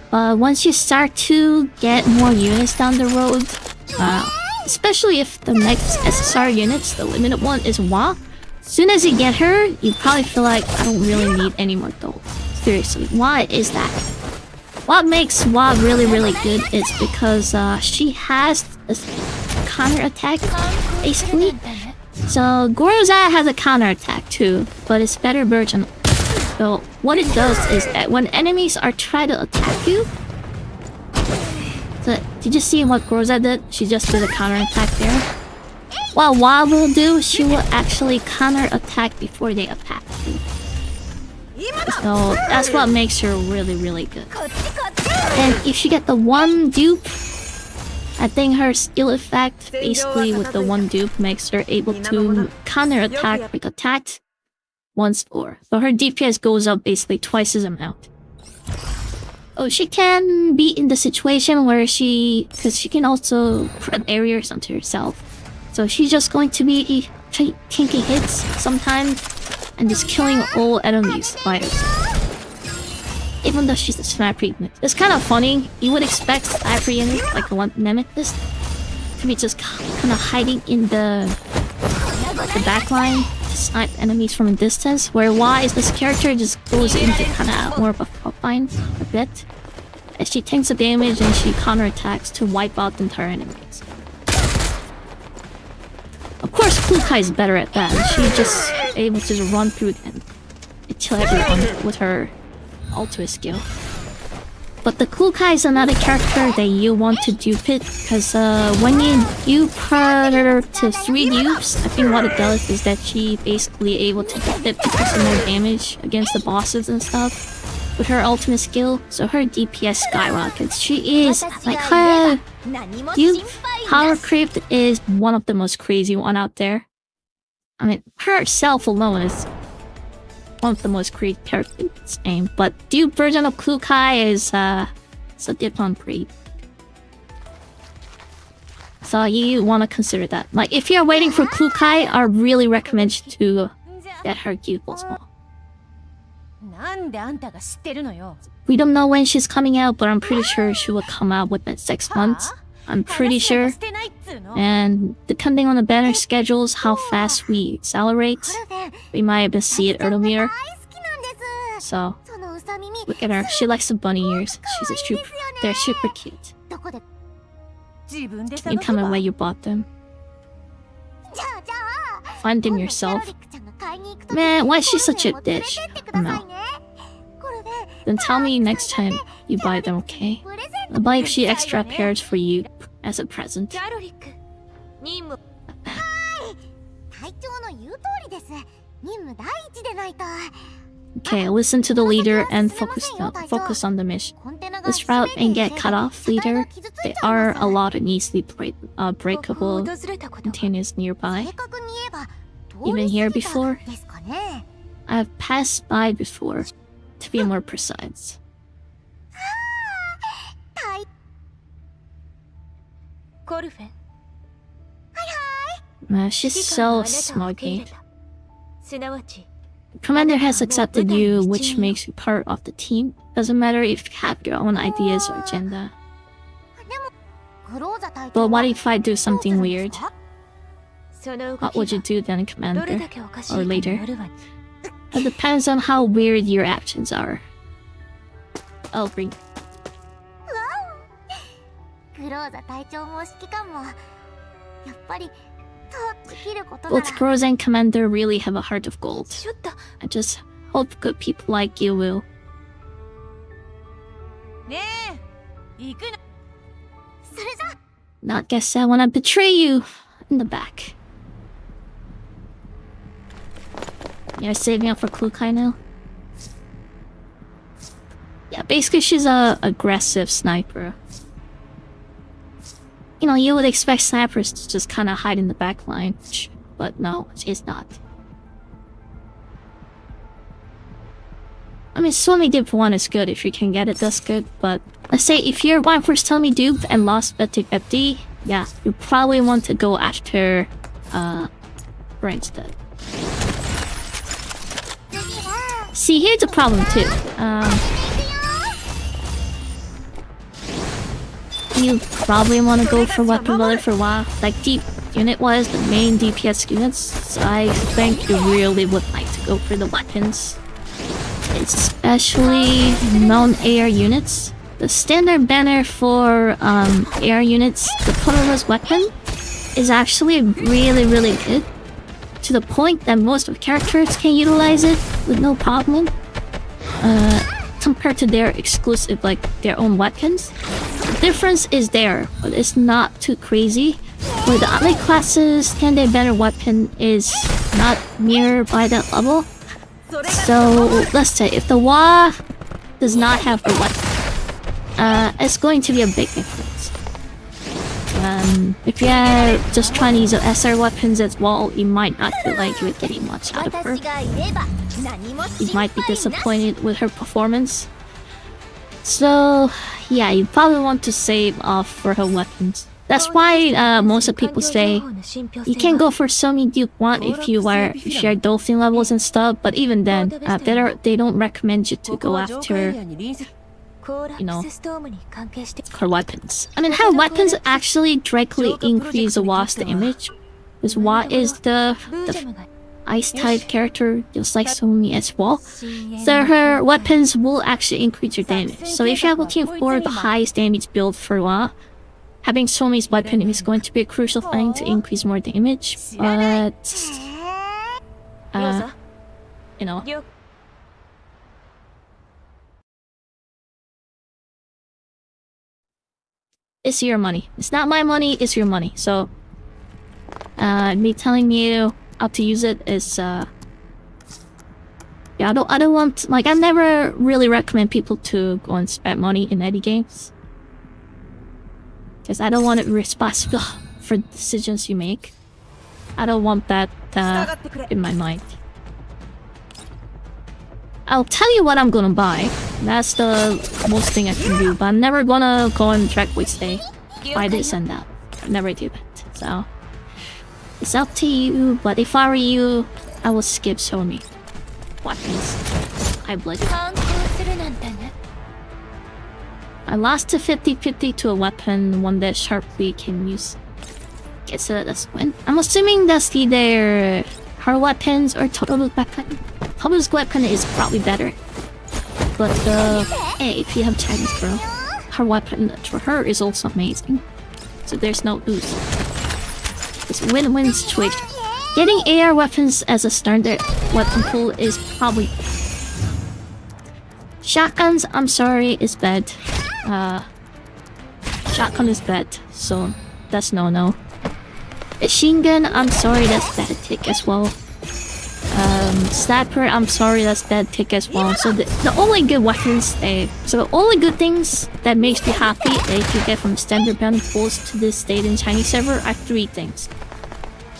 But once you start to get more units down the road, especially if the next SSR units, the limited one, is Wa, as soon as you get her, you probably feel like I don't really need any more gold. Seriously, why is that? What makes Wa really good is because she has a counter attack, basically. So Goroza has a counter attack too, but it's better version. So what it does is that when enemies are trying to attack you, so did you see what Goroza did? She just did a counter attack there. What Wa will do, she will actually counter attack before they attack you. So that's what makes her really good. And if you get the one dupe, I think her skill effect basically with the one dupe makes her able to counter attack with attack once more. So her DPS goes up basically twice as amount. Oh, she can be in the situation where because she can also put barriers onto herself. So she's just going to be taking hits sometimes and just killing all enemies by herself. Even though she's a sniper unit. It's kind of funny. You would expect sniper unit like the one Nemesis to be just kind of hiding in the backline to snipe enemies from a distance. Where Wa is this character just goes into kind of more of a frontline a bit. As she takes the damage and she counterattacks to wipe out the entire enemies. Of course, Kukai is better at that. She's just able to just run through and kill everyone with her ultimate skill. But the Kukai is another character that you want to dupe it, because when you dupe her to 3 dupes, I think what it does is that she basically able to do 50% more damage against the bosses and stuff with her ultimate skill, so her DPS skyrockets. She is, like, her dupe power creep is one of the most crazy one out there. I mean, herself alone is one of the most crazy characters named, but dupe version of Kukai is it's a different breed. So you want to consider that. Like, if you're waiting for Kukai, I really recommend you to get her dupe as well. We don't know when she's coming out, but I'm pretty sure she will come out within 6 months. I'm pretty sure. And depending on the banner schedules, how fast we accelerate, we might even see it earlier. So, look at her. She likes the bunny ears. They're super cute. You tell me where you bought them. Find them yourself. Man, why is she such a dish? No. Then tell me next time you buy them, okay? I'll buy a few extra pairs for you as a present. Okay, listen to the leader and focus on the mission. This route and get cut off, leader. There are a lot of easily breakable containers nearby. Even here before? I've passed by before, to be more precise. She's so smuggy. Commander has accepted you, which makes you part of the team. Doesn't matter if you have your own ideas or agenda. But what if I do something weird? What would you do then, Commander? Or later? It depends on how weird your actions are. I'll bring... Both Garrison and Commander really have a heart of gold. I just hope good people like you will. Not guess I wanna betray you in the back. You're saving up for Kukai now? Yeah, basically she's a aggressive sniper. You know, you would expect snipers to just kind of hide in the back line, but no, she's not. I mean, Swimming Dip 1 is good if you can get it, that's good, but let's say if you're one for Sumoi dupe and lost 50-50, yeah, you probably want to go after her instead. See, here's the problem too. You probably want to go for weapon builder for a while. Like deep unit-wise, the main DPS units, I think you really would like to go for the weapons. Especially non-AR units. The standard banner for AR units, the colorless weapon, is actually really good. To the point that most of characters can utilize it with no problem. Compared to their exclusive, like their own weapons. The difference is there, but it's not too crazy. Where the other classes' standard banner weapon is not near by that level. So let's say if the Wa does not have a weapon, it's going to be a big difference. If you're just trying to use SR weapons as well, you might not feel like you're getting much out of her. You might be disappointed with her performance. So yeah, you probably want to save off for her weapons. That's why most of people say you can go for Sumoi Dupe 1 if you share dolphin levels and stuff, but even then, they don't recommend you to go after, you know, her weapons. I mean, her weapons actually directly increase the Wa's damage, because Wa is the ice type character, just like Sumoi as well. So her weapons will actually increase your damage. So if you're looking for the highest damage build for Wa, having Sumoi's weapon is going to be a crucial thing to increase more damage, but you know. It's your money. It's not my money, it's your money. So me telling you how to use it is yeah, I don't want, like, I never really recommend people to go and spend money in any games. Because I don't want to be responsible for decisions you make. I don't want that in my mind. I'll tell you what I'm gonna buy. That's the most thing I can do, but I'm never gonna go and directly say buy this and that. I never do that. So it's up to you, but if I were you, I would skip Sumoi weapons. I bled. I lost to 50-50 to a weapon, one that sharply can use. Guess that's win. I'm assuming that's either her weapons or Toto's weapon. Toto's weapon is probably better. But hey, if you have Chinese girl, her weapon for her is also amazing. So there's no lose. It's a win-win situation. Getting AR weapons as a standard weapon pool is probably... Shotguns, I'm sorry, is bad. Shotgun is bad, so that's no-no. Machine gun, I'm sorry, that's bad tick as well. Sniper, I'm sorry, that's bad tick as well. So the only good weapons, so the only good things that makes me happy that you get from standard banner pools to this date in Chinese server are 3 things.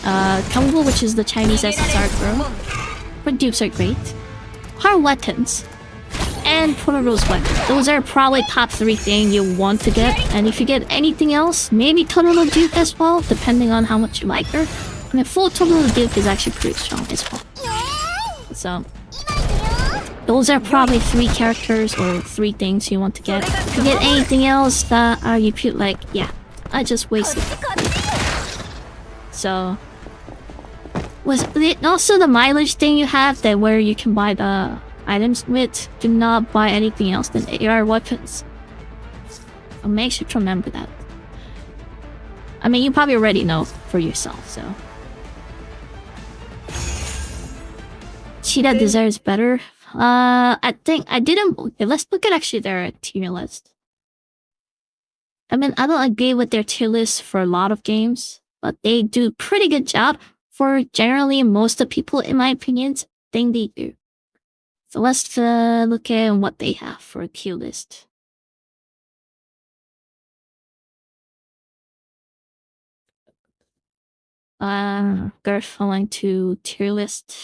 Kangbo, which is the Chinese SSR girl. Her dupes are great. Her weapons. And Totoro's weapon. Those are probably top 3 things you want to get. And if you get anything else, maybe Totoro Duke as well, depending on how much you like her. I mean, full Totoro Duke is actually pretty strong as well. So, those are probably 3 characters or 3 things you want to get. If you get anything else that you feel like, yeah, I just wasted it. So, was it also the mileage thing you have that where you can buy the items with? Do not buy anything else than AR weapons. So make sure to remember that. I mean, you probably already know for yourself, so. Cheetah deserves better. I think I didn't. Okay, let's look at actually their tier list. I mean, I don't agree with their tier list for a lot of games, but they do pretty good job for generally most of the people, in my opinion, think they do. So let's look at what they have for a tier list. Going to tier list.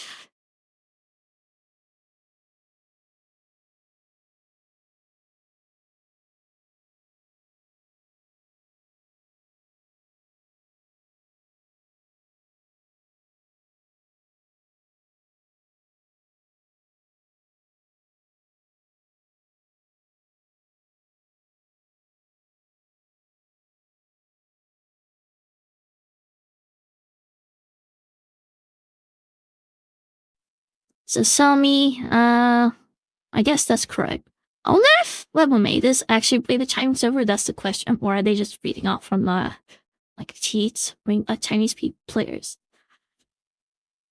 So Sami, I guess that's correct. I wonder if whoever made this actually played the Chinese server. That's the question, or are they just reading off from like cheats, Chinese players?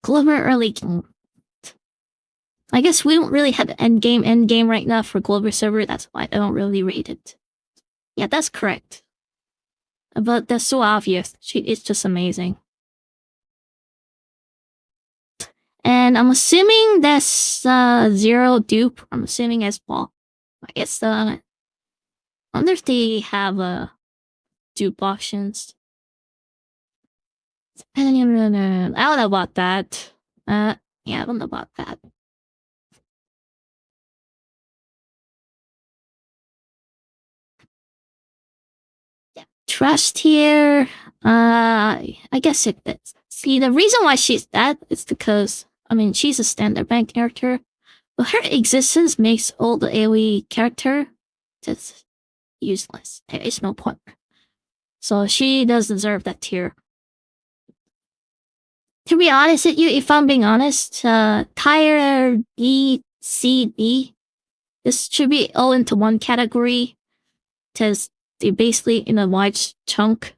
Global early game. I guess we don't really have endgame right now for global server. That's why I don't really rate it. Yeah, that's correct. But that's so obvious. It's just amazing. And I'm assuming that's zero dupe. I'm assuming as well. I guess I wonder if they have dupe options. I don't know about that. Yeah, I don't know about that. Yeah. Trust here. I guess it fits. See, the reason why she's that is because, I mean, she's a standard bank character, but her existence makes all the AoE character just useless. There is no point. So she does deserve that tier. To be honest with you, if I'm being honest, tier B, C, D, this should be all into one category, because they're basically in a wide chunk.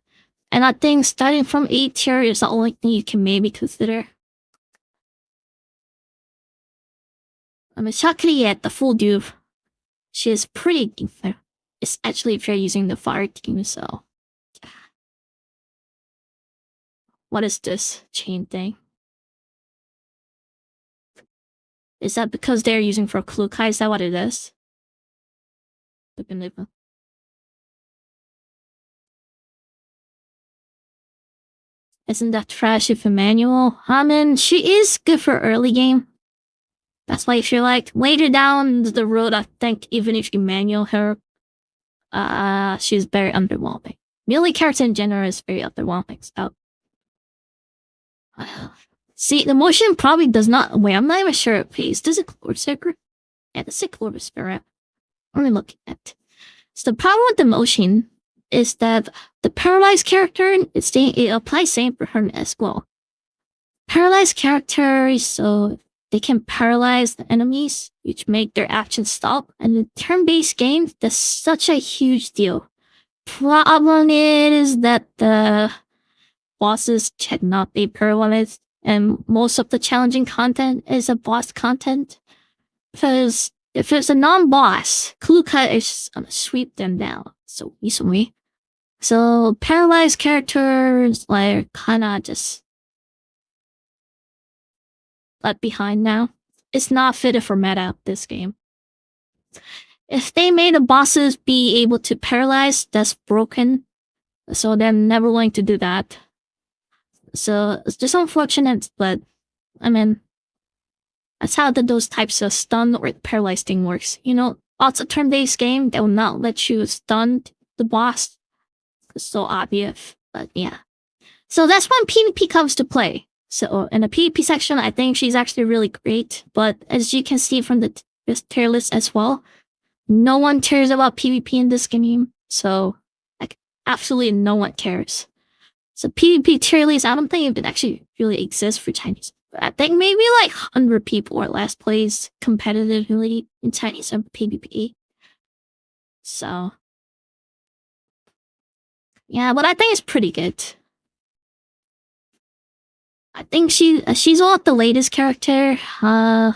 And I think starting from A tier is the only thing you can maybe consider. I mean, Shakri at the full dupe, she is pretty decent. It's actually if you're using the fire team, so. What is this chain thing? Is that because they're using for Klukai? Is that what it is? Isn't that trash if Emmanuel? I mean, she is good for early game. That's why if you're like later down the road, I think even if you manual her, she's very underwhelming. Melee character in general is very underwhelming. So, see, the motion probably does not. Wait, I'm not even sure it pays. Does it Lord Secret? Yeah, the sick Lord Spirit. What am I looking at? So the problem with the motion is that the paralyzed character it applies same for her as well. Paralyzed characters, so they can paralyze the enemies, which make their actions stop. And in turn-based games, that's such a huge deal. Problem is that the bosses cannot be paralyzed, and most of the challenging content is a boss content. Because if it's a non-boss, Kluka is gonna sweep them down so easily. So paralyzed characters like kinda just left behind now. It's not fitted for meta this game. If they made the bosses be able to paralyze, that's broken. So they're never going to do that. So it's just unfortunate, but I mean, that's how those types of stun or paralyzed thing works. You know, lots of turn-based game, they will not let you stun the boss. It's so obvious, but yeah. So that's when PvP comes to play. So in the PvP section, I think she's actually really great. But as you can see from this tier list as well, no one cares about PvP in this game. So like absolutely no one cares. So PvP tier list, I don't think it actually really exists for Chinese. But I think maybe like 100 people or less plays competitively in Chinese PvP. So yeah, but I think it's pretty good. I think she's not the latest character. I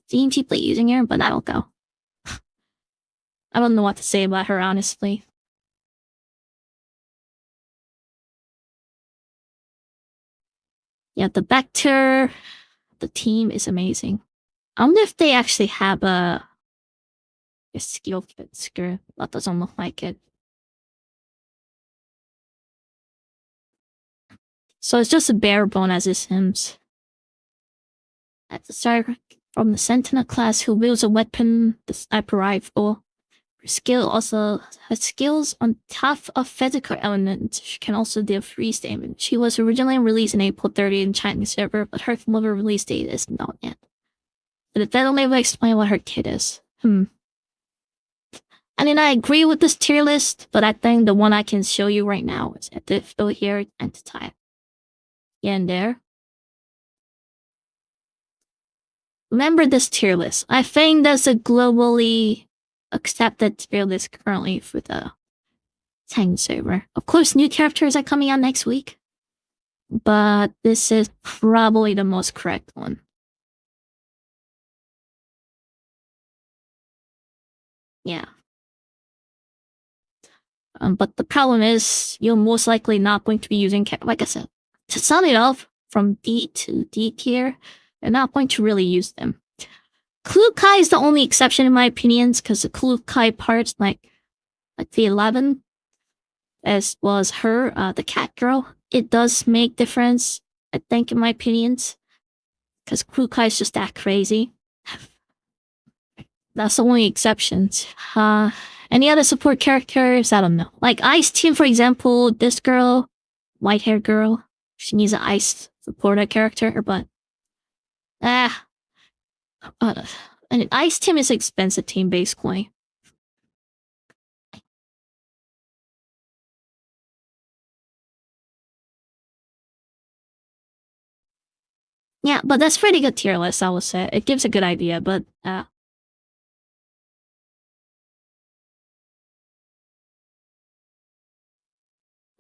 think people are using her, but I don't go. I don't know what to say about her, honestly. Yeah, the Vector, the team is amazing. I wonder if they actually have a skill fit skirt. That doesn't look like it. So it's just a bare bone as it seems. At the start, from the Sentinel class who wields a weapon, the sniper rifle. Her skill also has skills on top of physical elements. She can also deal freeze damage. She was originally released in April 30 in Chinese server, but her global release date is not yet. But that only will explain what her kit is. I mean, I agree with this tier list, but I think the one I can show you right now is at the fill here and the type. Yeah, and there. remember this tier list. I think that's a globally accepted tier list currently for the Tang server. Of course, new characters are coming out next week, but this is probably the most correct one. Yeah. But the problem is, you're most likely not going to be using, like I said, to sum it up from D to D tier, you're not going to really use them. Klukai is the only exception in my opinion, because the Klukai parts, like the 11, as well as her, the cat girl, it does make difference, I think, in my opinions, because Klukai is just that crazy. That's the only exceptions. Any other support characters? I don't know. Like Ice Team, for example, this girl, white-haired girl, she needs an Ice supporter character, but and Ice Team is an expensive team, basically. Yeah, but that's pretty good tier list, I would say. It gives a good idea, but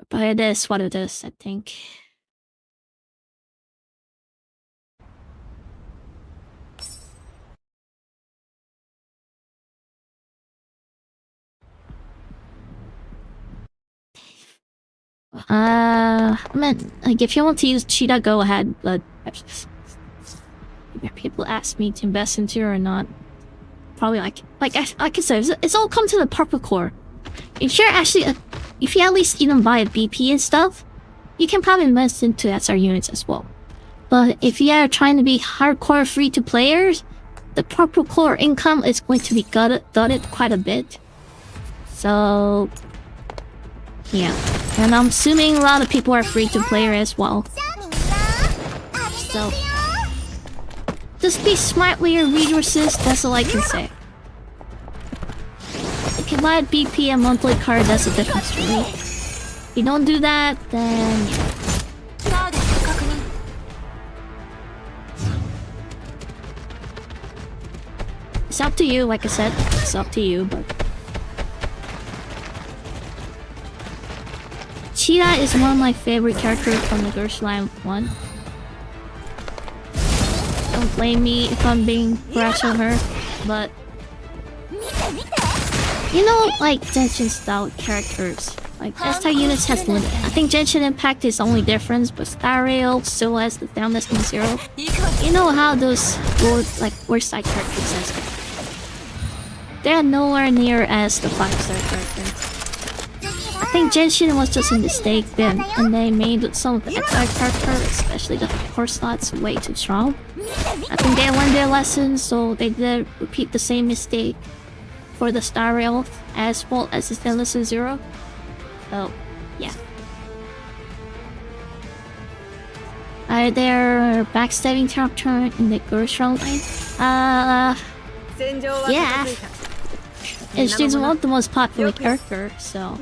but it is what it is, I think. I mean, like, if you want to use Cheetah, go ahead, but people ask me to invest into her or not. Probably like I can say, it's all come to the purple core. If you're actually, if you at least even buy a BP and stuff, you can probably invest into SR units as well. But if you are trying to be hardcore free-to players, the purple core income is going to be gutted quite a bit. So yeah, and I'm assuming a lot of people are free-to-player as well. So just be smart with your resources, that's all I can say. If you buy a BP and monthly card, that's a different story. If you don't do that, then yeah. It's up to you, like I said, it's up to you, but Cheetah is one of my favorite characters from the Garrison 1. Don't blame me if I'm being brash on her, but you know, like Genshin style characters, like S-type units has limit. I think Genshin Impact is the only difference, but Star Rail still has the Down Destiny 0. You know how those worst side characters as well. They're nowhere near as the 5-star character. I think Genshin was just a mistake then, and they made some of the X-star characters, especially the core slots, way too strong. I think they learned their lessons, so they did repeat the same mistake for the Star Rail as well as the Stainless 0. So, yeah. Are there backstabbing character in the girls' Frontline? Yeah. And she's one of the most popular characters, so.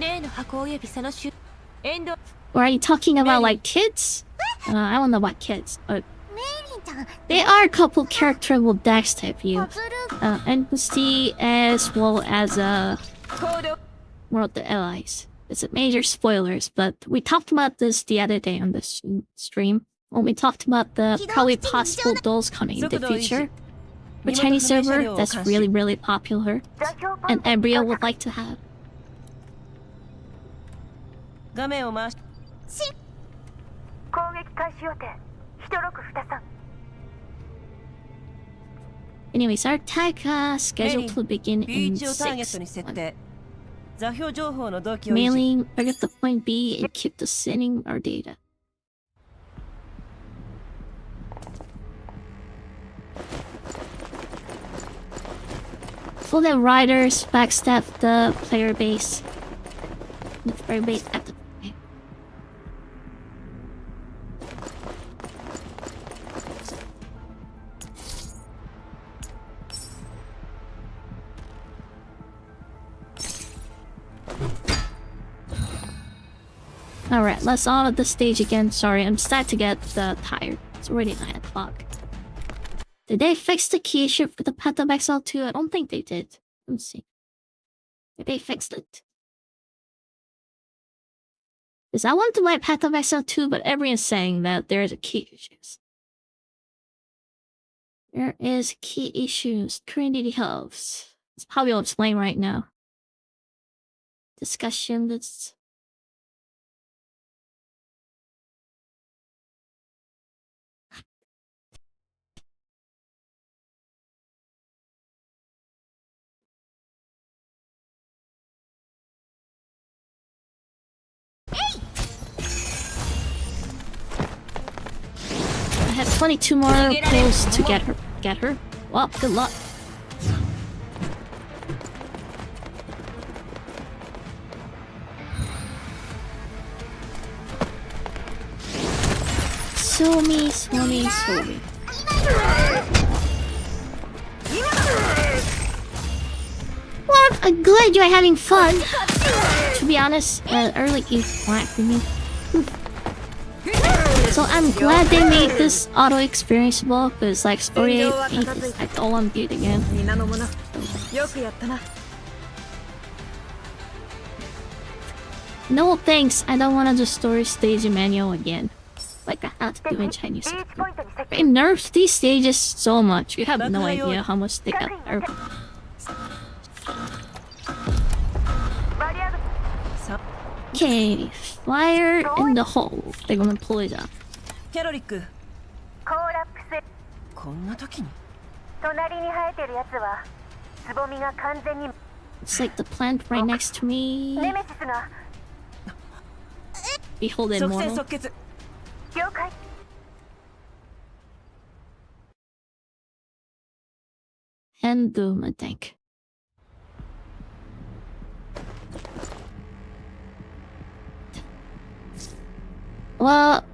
Or are you talking about like kids? I don't know about kids, but there are a couple characters with Dax type you. NPC as well as World the Allies. It's a major spoilers, but we talked about this the other day on this stream when we talked about the probably possible dolls coming in the future. For Chinese server, that's really popular, and Embryo would like to have. Anyways, our attack scheduled to begin in 6. Mailing, target the point B and keep the sending our data. So the riders backstab the player base. The player base at the point. Alright, let's on the stage again. Sorry, I'm starting to get tired. It's already 9 o'clock. Did they fix the key issue for the Path of Exile 2? I don't think they did. Let me see. Did they fix it? Because I want to buy Path of Exile 2, but everyone's saying that there's a key issues. There is key issues. Trinity helps. It's probably I'll explain right now. Discussion that's... I have 22 more pulls to get her. Well, good luck. Sumi. Well, I'm glad you're having fun. To be honest, early E flat for me. So I'm glad they made this auto experienceable, because like story 8 is like all I'm beating in. No thanks, I don't want to do story stage manual again. Like I have to do in Chinese. They nerfed these stages so much, you have no idea how much they got nerfed. Okay, fire in the hole. They're gonna pull it up. It's like the plant right next to me. Behold immortal. And Doom, I think. Well,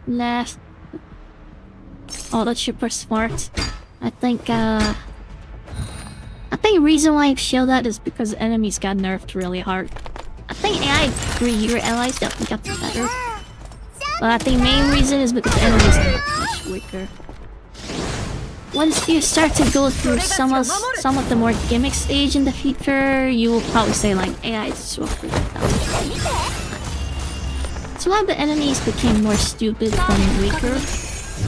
last. Oh, that's super smart. I think the reason why I show that is because enemies got nerfed really hard. I think AI for your allies definitely got better. But I think main reason is because enemies are much weaker. Once you start to go through some of the more gimmick stage in the future, you will probably say like AI is so freaking out. Some of the enemies became more stupid and weaker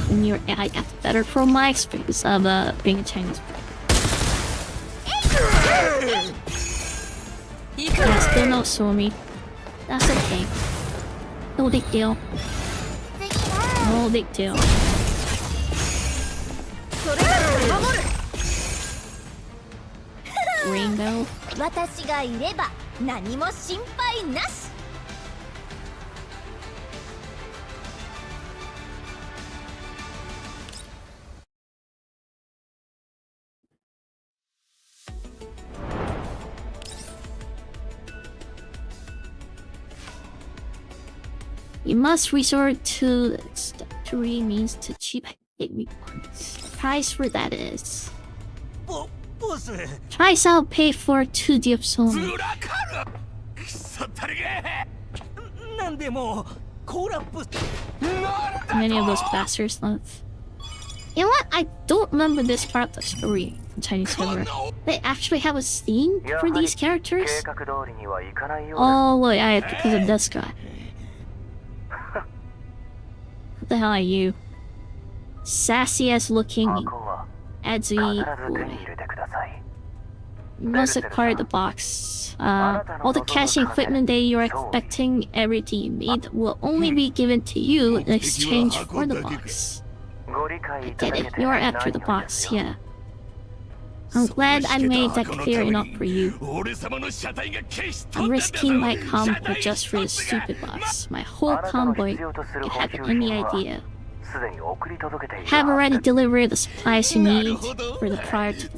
when your AI got better pro mics because of being a Chinese player. Yeah, still no Sumi. That's okay. No big deal. No big deal. Rainbow. You must resort to step 3 means to cheap hit rewards. The price for that is... Tries out pay for 2D of Sumi. Many of those bastards left. You know what? I don't remember this part of the story in Chinese server. They actually have a scene for these characters? Oh, well, yeah, because of this guy. What the hell are you? Sassy as looking Adzi boy. You must acquire the box. All the caching equipment that you're expecting, everything you need, will only be given to you in exchange for the box. I get it, you're after the box, yeah. I'm glad I made that clear enough for you. I'm risking my combo just for this stupid box. My whole convoy, you have any idea. Have already delivered the supplies you need for the prior to...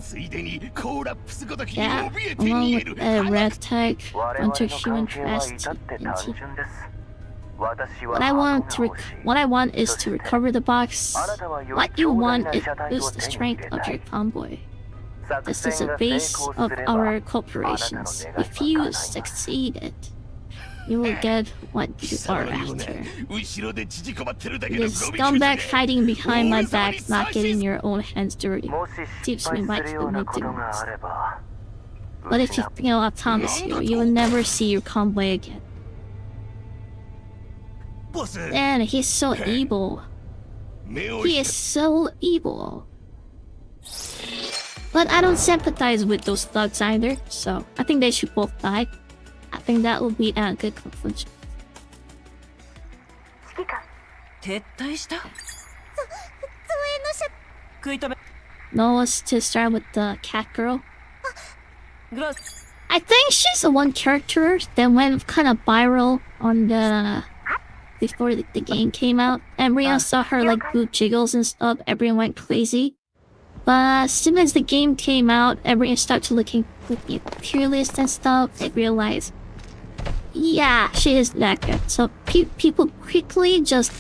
Yeah, along with a red tag, bunch of human trust, and tea. What I want is to recover the box. What you want is boost the strength of your convoy. This is the base of our corporations. If you succeeded, you will get what you are after. This scumbag hiding behind my back, not getting your own hands dirty. Teach me my commitments. But if you fail, I promise you will never see your convoy again. Man, he's so evil. He is so evil. But I don't sympathize with those thugs either, so I think they should both die. I think that would be a good conclusion. No, let's just start with the cat girl. I think she's the one character that went kind of viral on the... before the game came out. Everyone saw her like boob jiggles and stuff, everyone went crazy. But as soon as the game came out, everyone started looking at the tier list and stuff, they realized, yeah, she is that good. So people quickly just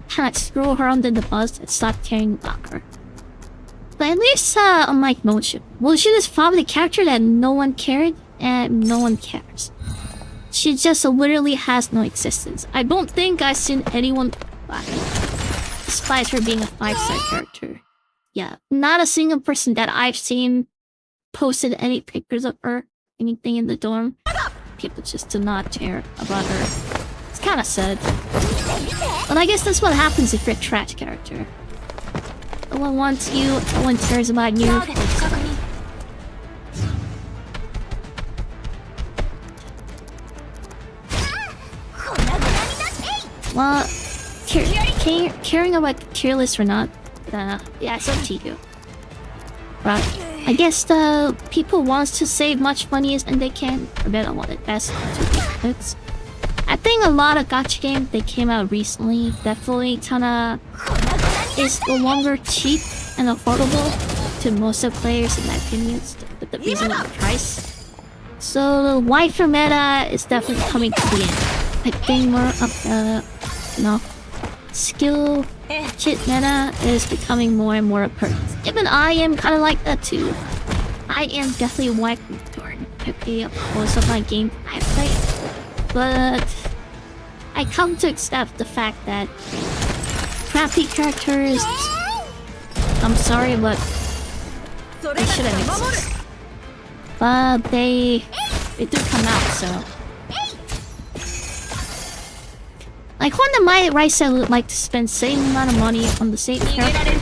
kind of throw her under the bus and stop caring about her. But at least unlike Motion is probably the character that no one cared and no one cares. She just literally has no existence. I don't think I've seen anyone despite her being a 5-star character. Yeah, not a single person that I've seen posted any pictures of her, anything in the dorm. People just do not care about her. It's kind of sad. But I guess that's what happens if you're a trash character. No one wants you, no one cares about you. Well, caring about the tier list or not, yeah, it's up to you. But I guess the people wants to save much money and they can. I bet I want it best to be. I think a lot of gacha games that came out recently definitely kinda is no longer cheap and affordable to most of players in my opinion, with the reason of the price. So the waifu meta is definitely coming to the end. I think more of the, skill shit meta is becoming more and more apparent. Even I am kind of like that too. I am definitely waifu torn to pay up most of my game I play. But I come to accept the fact that crappy characters, I'm sorry, but they shouldn't exist. But they do come out, so. Like, one of my right side would like to spend same amount of money on the same character,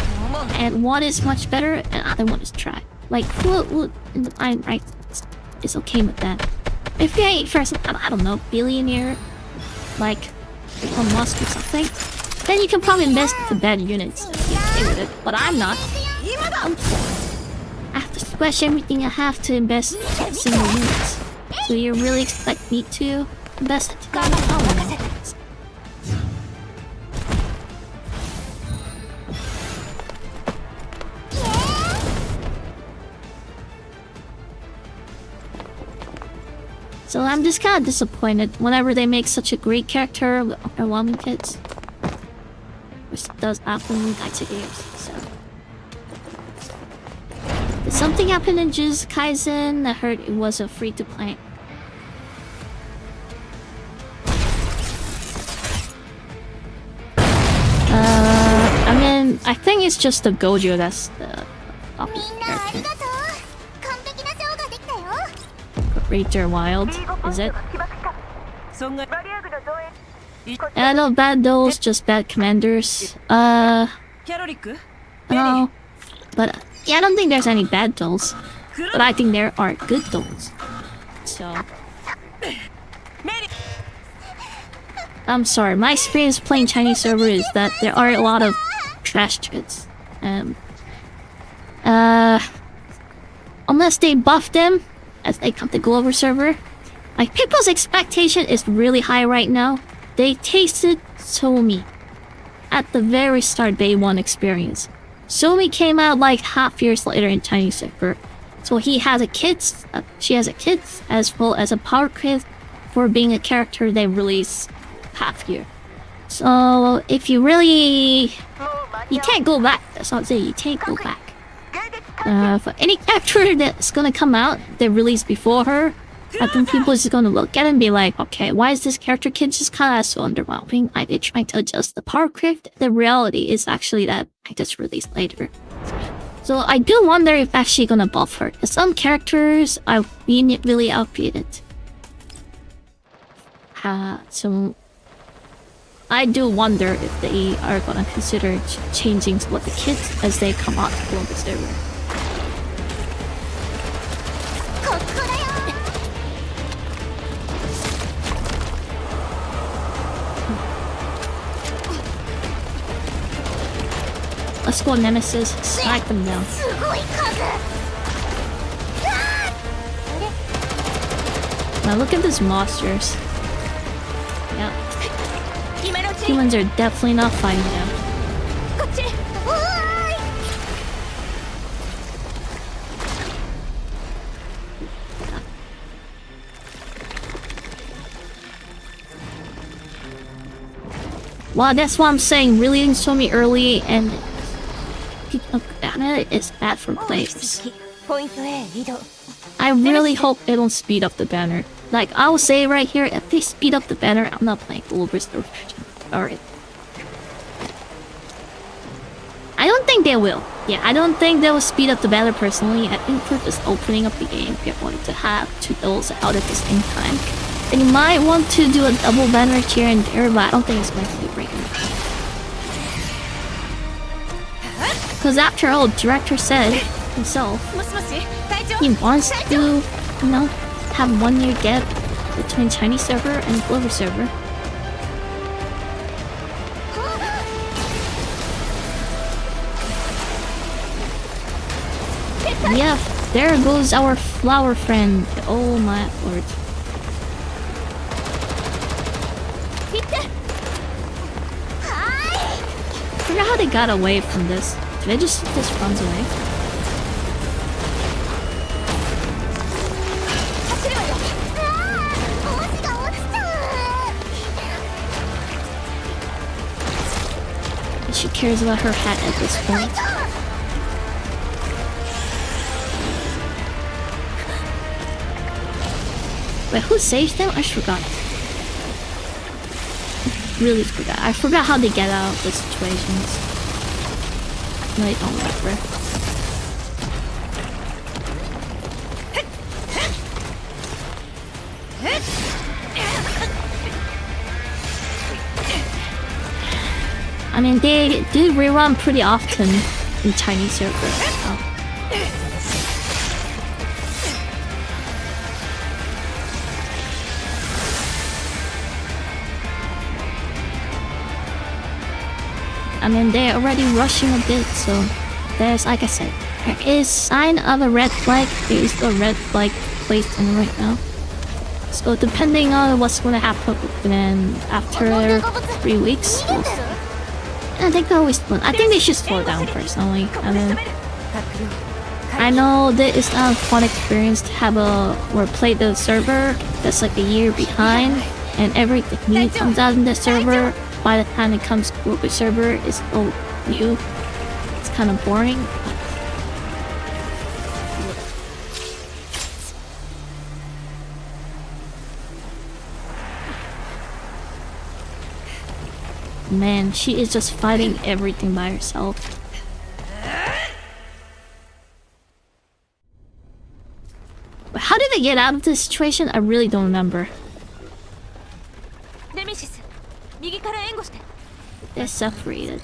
and one is much better, and the other one is trash. Like, who in the mind right is okay with that? If you ain't first, I don't know, billionaire, like Elon Musk or something, then you can probably invest into bad units and be okay with it. But I'm not. I have to squash everything I have to invest in single units. So you really expect me to invest into that? Oh, no. So I'm just kind of disappointed whenever they make such a great character with underwhelming kids. Which does happen in gacha games, so. Did something happen in Jujutsu Kaisen? I heard it wasn't free to play. I mean, I think it's just the Gojo that's the popular character. Ranger Wild, is it? I know bad dolls, just bad commanders. No. But yeah, I don't think there's any bad dolls. But I think there are good dolls. So I'm sorry, my experience playing Chinese server is that there are a lot of trash kids. Unless they buff them as they come to global server. Like, people's expectation is really high right now. They tasted Somi at the very start day 1 experience. Somi came out like half years later in Chinese server. So he has a kid, she has a kid, as well as a power quiz for being a character they released half year. So if you really... you can't go back, that's what I'm saying, you can't go back. For any character that's gonna come out, they released before her, I think people is gonna look at it and be like, okay, why is this character kid just kind of so underwhelming? Are they trying to adjust the power creep? The reality is actually that I just released later. So I do wonder if actually gonna buff her. Some characters are being really outdated. So I do wonder if they are gonna consider changing some of the kids as they come out to global server. Let's go, Nemesis. Smack them down. Now look at these monsters. Yeah. Humans are definitely not fighting them. Well, that's what I'm saying. Releasing so me early and banner is bad for players. I really hope they don't speed up the banner. Like, I will say right here, if they speed up the banner, I'm not playing Global Server. Alright. I don't think they will. Yeah, I don't think they will speed up the banner personally. I think for just opening up the game, you're going to have two those out at the same time. And you might want to do a double banner here and there, but I don't think it's going to be great enough. Because after all, the director said himself, he wants to, you know, have 1 year gap between Chinese server and global server. Yeah, there goes our flower friend. Oh my lord. I forgot how they got away from this. Did they just runs away? She cares about her hat at this point. Wait, who saved them? I forgot. Really forgot. I forgot how they get out of the situations. No, I don't remember. I mean, they do rerun pretty often in Chinese servers. Oh. I mean, they're already rushing a bit, so there's, like I said, there is sign of a red flag. There is a red flag placed in right now. So depending on what's going to happen, then after 3 weeks, we'll see. I think they should slow down personally. I mean, I know that it's not a fun experience to have or play the server that's like a year behind, and everything new comes out in the server. By the time it comes to global server, it's all new. It's kind of boring. Man, she is just fighting everything by herself. But how did they get out of this situation? I really don't remember. They're separated.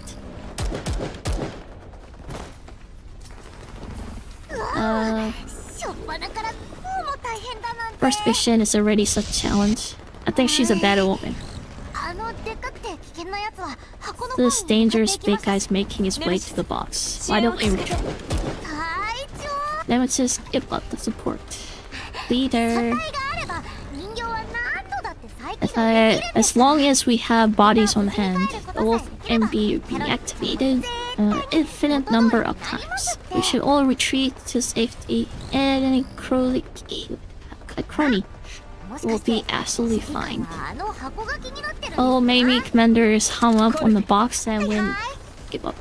First mission is already such a challenge. I think she's a better woman. This dangerous big guy's making his way to the box. Why don't we retreat? Nemesis, give up the support. Leader. As long as we have bodies on hand, the wolf can be reactivated an infinite number of times. We should all retreat to safety, and any crony will be absolutely fine. Oh, maybe Commander is hung up on the box and will give up.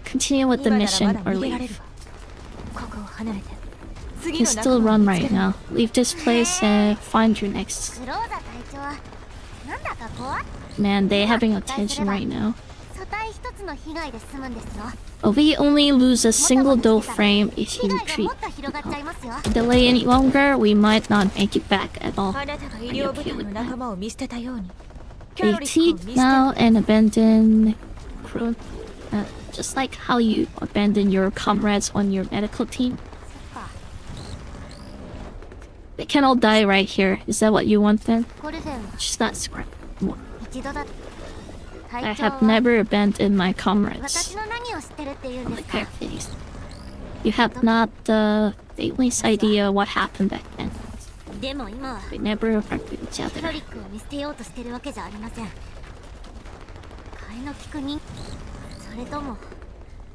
Continue with the mission or leave. can still run right now. Leave this place and find your next. Man, they having attention right now. But we only lose a single dough frame if you retreat. Delay any longer, we might not make it back at all. Are you okay with that? They teach now and abandon crew. Just like how you abandon your comrades on your medical team. They can all die right here. Is that what you want then? Just not scrap. I have never abandoned my comrades. Like their face. You have not the faintest idea what happened back then. We never affected each other.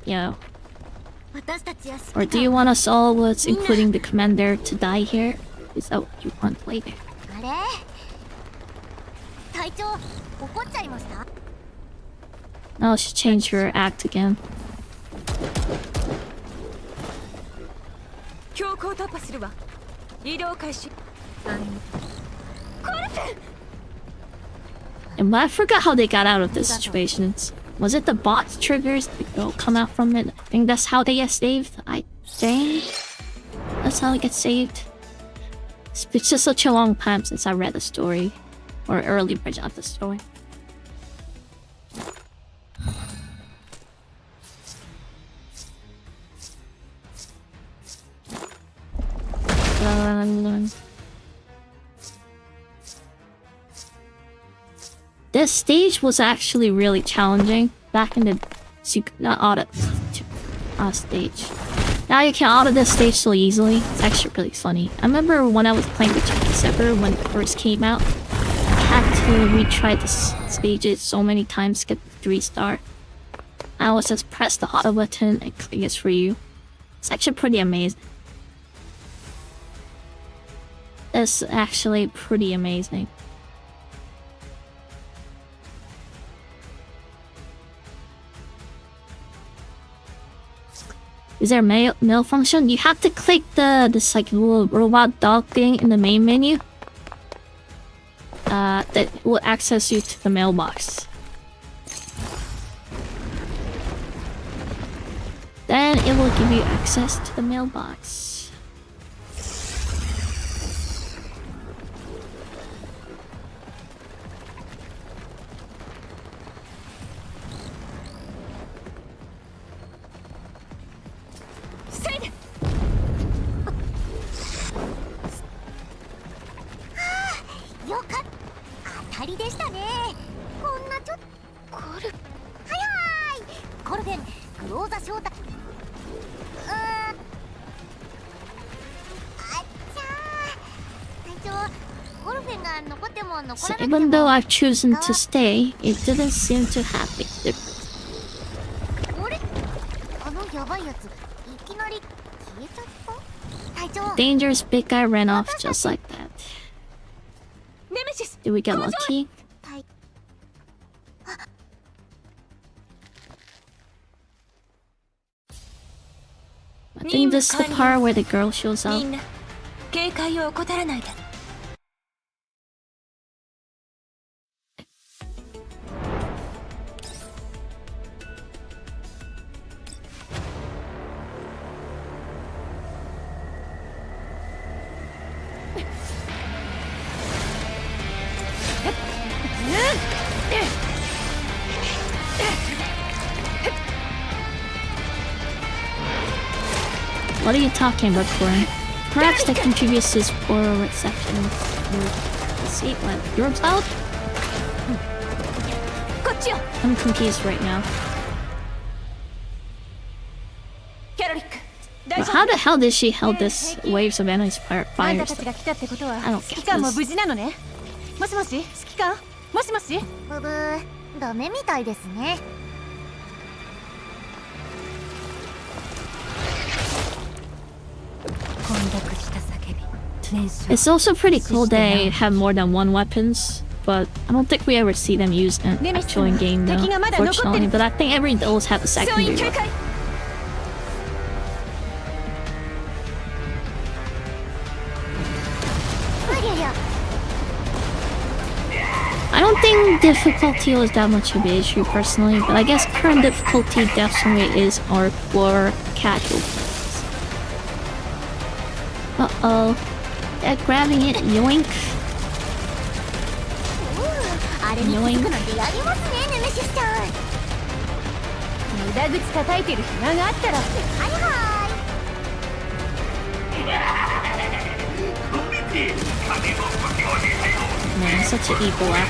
Yeah. Or do you want us all, including the commander, to die here? Is that what you want later? Now she changed her act again. And I forgot how they got out of this situation. Was it the bot triggers that come out from it? I think that's how they get saved. I think that's how it gets saved. It's just such a long time since I read the story. Or early version of the story. This stage was actually really challenging back in the so you could not auto stage. Now you can auto this stage so easily. It's actually really funny. I remember when I was playing with Chunky Zephyr when it first came out. I had to retry the stages so many times to get the 3-star. I always just press the auto button and click it for you. It's actually pretty amazing. It's actually pretty amazing. Is there a mail function? You have to click this like little robot dog thing in the main menu. That will access you to the mailbox. Then it will give you access to the mailbox. So even though I've chosen to stay, it didn't seem to have a difference. The dangerous big guy ran off just like that. Did we get lucky? I think this is the part where the girl shows up. What are you talking about, Corin? Perhaps that contributes to his poor reception. Let's see, what? You're out? I'm confused right now. But how the hell did she hold this waves of enemies fires? I don't get this. It's also pretty cool they have more than one weapons, but I don't think we ever see them used in actual in-game though, unfortunately. But I think every those have a secondary weapon. think difficulty was that much of an issue personally, but I guess current difficulty definitely is hard for casual players. Uh-oh. They're grabbing it. Yoink. Yoink. 無駄口叩いてる暇があったらはいはい Man, such an evil laugh.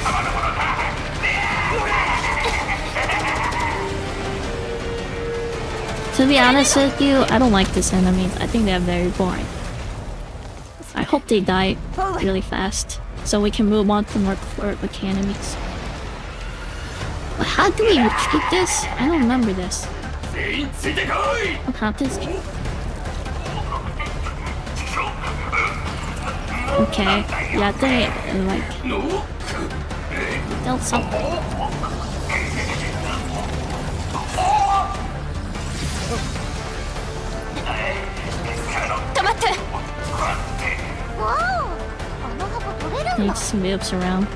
To be honest with you, I don't like this enemies. I think they're very boring. I hope they die really fast, so we can move on to more quick enemies. But how do we retreat this? I don't remember this. What happens? Okay, yeah, I think it, like, dealt something. He just moves around.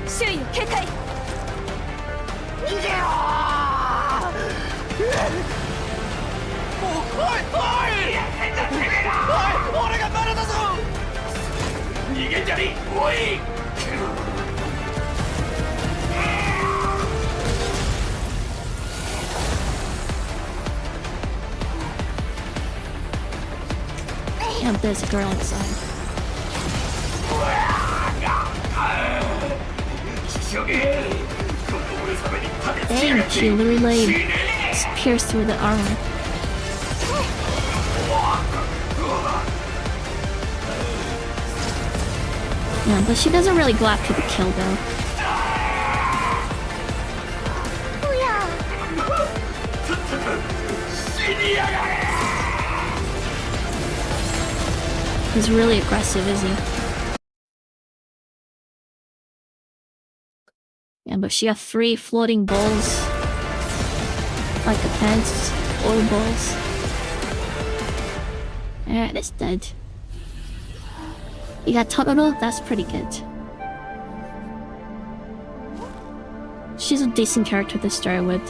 Damn, there's a girl inside. Dang, she literally pierced through the armor. Yeah, but she doesn't really go after the kill though. He's really aggressive, is he? Yeah, but she has 3 floating balls. Like a fence. 4 balls. Alright, it's dead. You got Totoro? That's pretty good. She's a decent character to start with.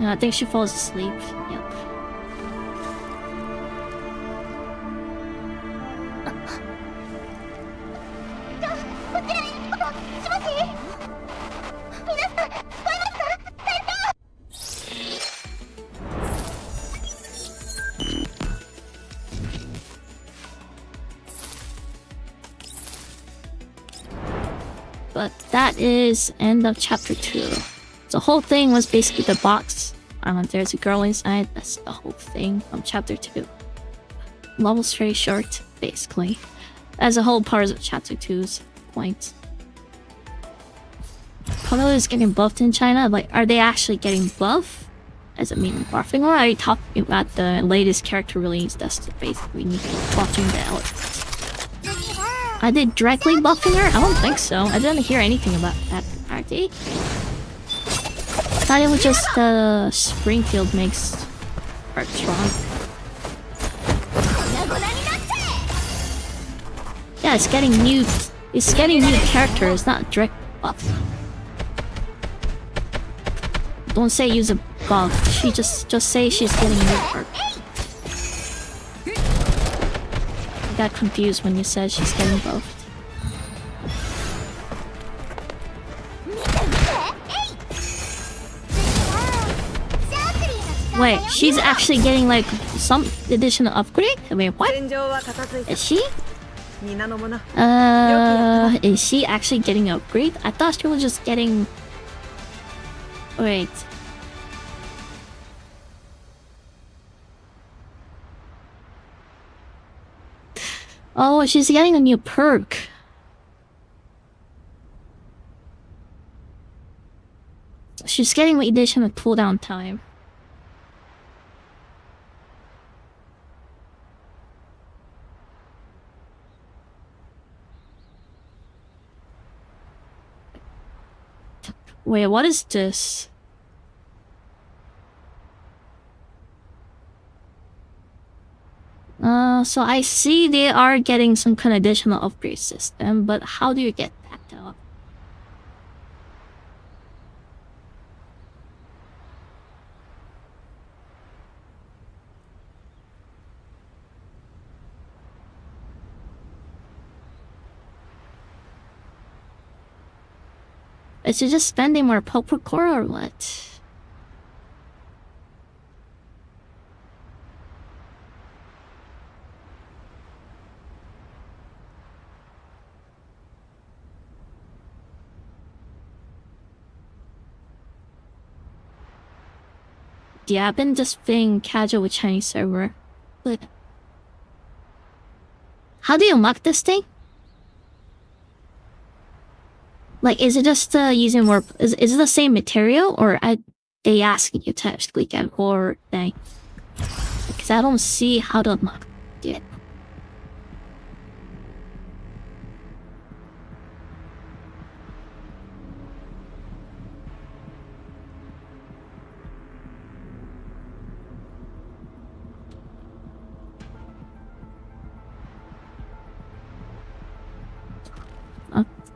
No, I think she falls asleep. Yep. But that is end of chapter 2. The whole thing was basically the box. There's a girl inside. That's the whole thing from chapter 2. Level's very short, basically. As a whole part of chapter 2's point. Konoha is getting buffed in China. Like, are they actually getting buffed? Does it mean buffing? Or are you talking about the latest character release that's basically buffing the elephant? Are they directly buffing her? I don't think so. I didn't hear anything about that. Are they? I thought it was just Springfield makes her strong. Yeah, it's getting new characters, not direct buff. Don't say use a buff. She just say she's getting new perk. I got confused when you said she's getting buffed. Wait, she's actually getting like some additional upgrade? I mean, what? Is she? Is she actually getting an upgrade? I thought she was just getting... Wait. Oh, she's getting a new perk. She's getting the additional cooldown time. Wait, what is this? So I see they are getting some kind of additional upgrade system, but how do you get that though? Is it just spending more pulper core or what? Yeah, I've been just being casual with Chinese server. But how do you unlock this thing? Like, is it just using more? Is it the same material, or they asking you to actually get more thing? Because I don't see how to unlock it.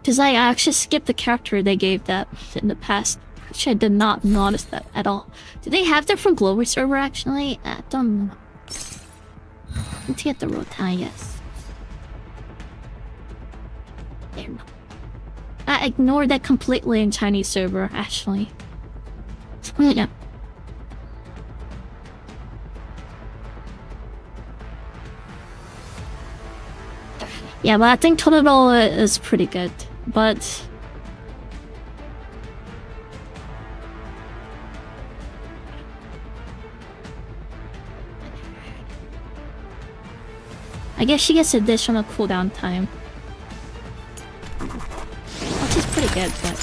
Because I actually skipped the character they gave that in the past, which I did not notice that at all. Do they have that from Global server actually? I don't know. Let's get the road tie, yes. There, no. I ignored that completely in Chinese server actually. Yeah. Yeah, but I think Totoro is pretty good. But I guess she gets additional cooldown time, which is pretty good. But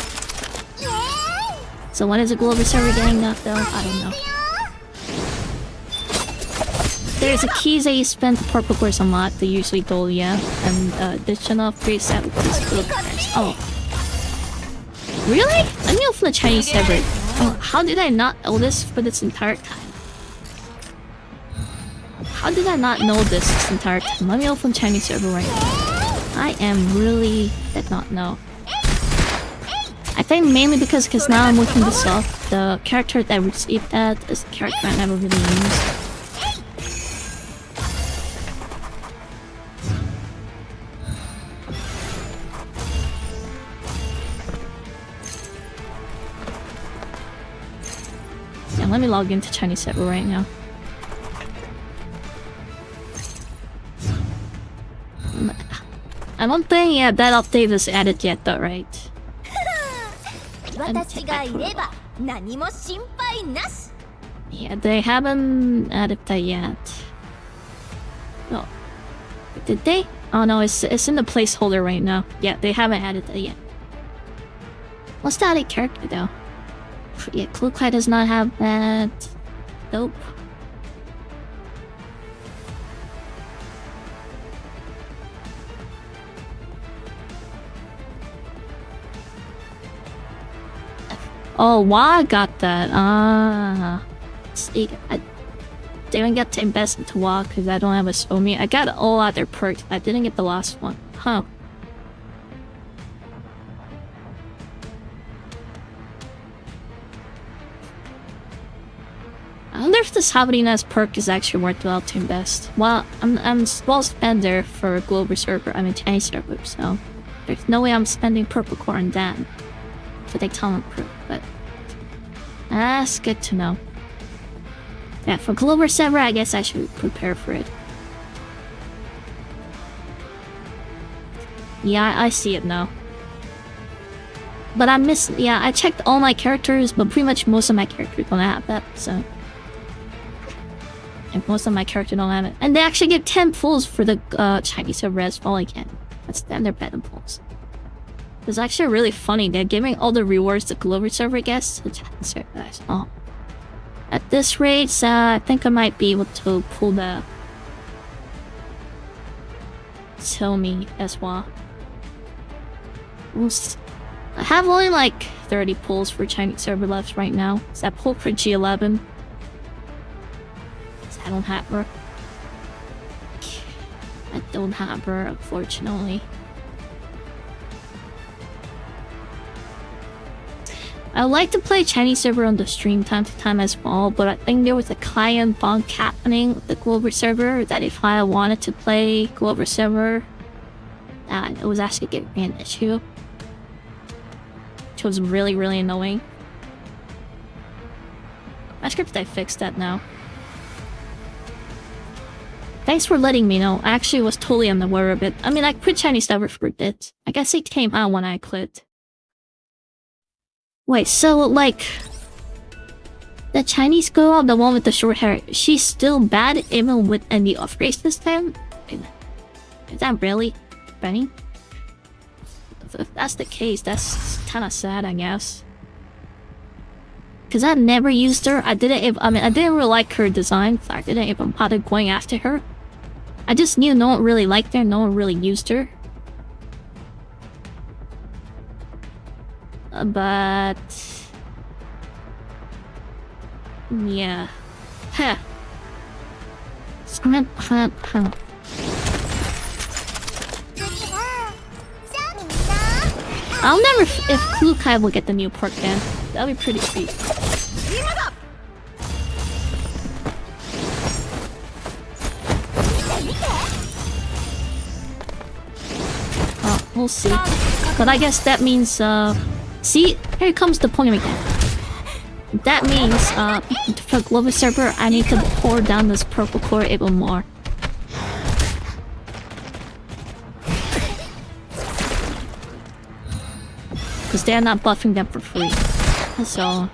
so when is a global server getting that though? I don't know. There's a keys that you spend the purple cores a lot. They usually do, yeah, and additional preset with these blue cores. Oh, really? Let me open the Chinese server. Oh, how did I not know this for this entire time? How did I not know this entire time? Let me open Chinese server right now. I am really did not know. I think mainly because now I'm looking this up. The character that received that is the character I never really used. Let me log into Chinese server right now. I don't think that update is added yet though, right? Yeah, they haven't added that yet. Oh, did they? Oh no, it's in the placeholder right now. Yeah, they haven't added that yet. What's the added character though? Yeah, Klukai does not have that. Nope. Oh, Wa got that. See, I didn't get to invest into Wa because I don't have a sumoi. I got all other perks. I didn't get the last one. Huh. I wonder if this Havarinas perk is actually worthwhile to invest. Well, I'm small spender for a global server. I'm a Chinese server, so there's no way I'm spending purple core on that for the talent perk. But that's good to know. Yeah, for global server, I guess I should prepare for it. Yeah, I see it now. But I missed. Yeah, I checked all my characters, but pretty much most of my characters don't have that. So. And most of my characters don't have it. And they actually give 10 pulls for the Chinese server as well again. That's standard pattern pulls. It's actually really funny. They're giving all the rewards the global server gets to Chinese server guys. Oh. At this rate, I think I might be able to pull the sumoi as well. I have only like 30 pulls for Chinese server left right now. So I pulled for G11. I don't have her. don't have her, unfortunately. I would like to play Chinese server on the stream time to time as well, but I think there was a client bug happening with the global server that if I wanted to play global server, it was actually giving me an issue. Which was really, really annoying. My script, I fixed that now. Thanks for letting me know. I actually was totally unaware of it. I mean, I quit Chinese server for a bit. I guess it came out when I quit. Wait, so, like... the Chinese girl, the one with the short hair, she's still bad even with any upgrades this time? Is that really? Benny? If that's the case, that's kinda sad, I guess. Cause I never used her. I didn't really like her design, so I didn't even bother going after her. I just knew no one really liked her, no one really used her. But... yeah. Huh. I'll never if Klukai will get the new pork then. That'll be pretty sweet. Oh, we'll see. But I guess that means see, here comes the point again. That means for global server I need to pour down this purple core even more. Because they're not buffing them for free. So...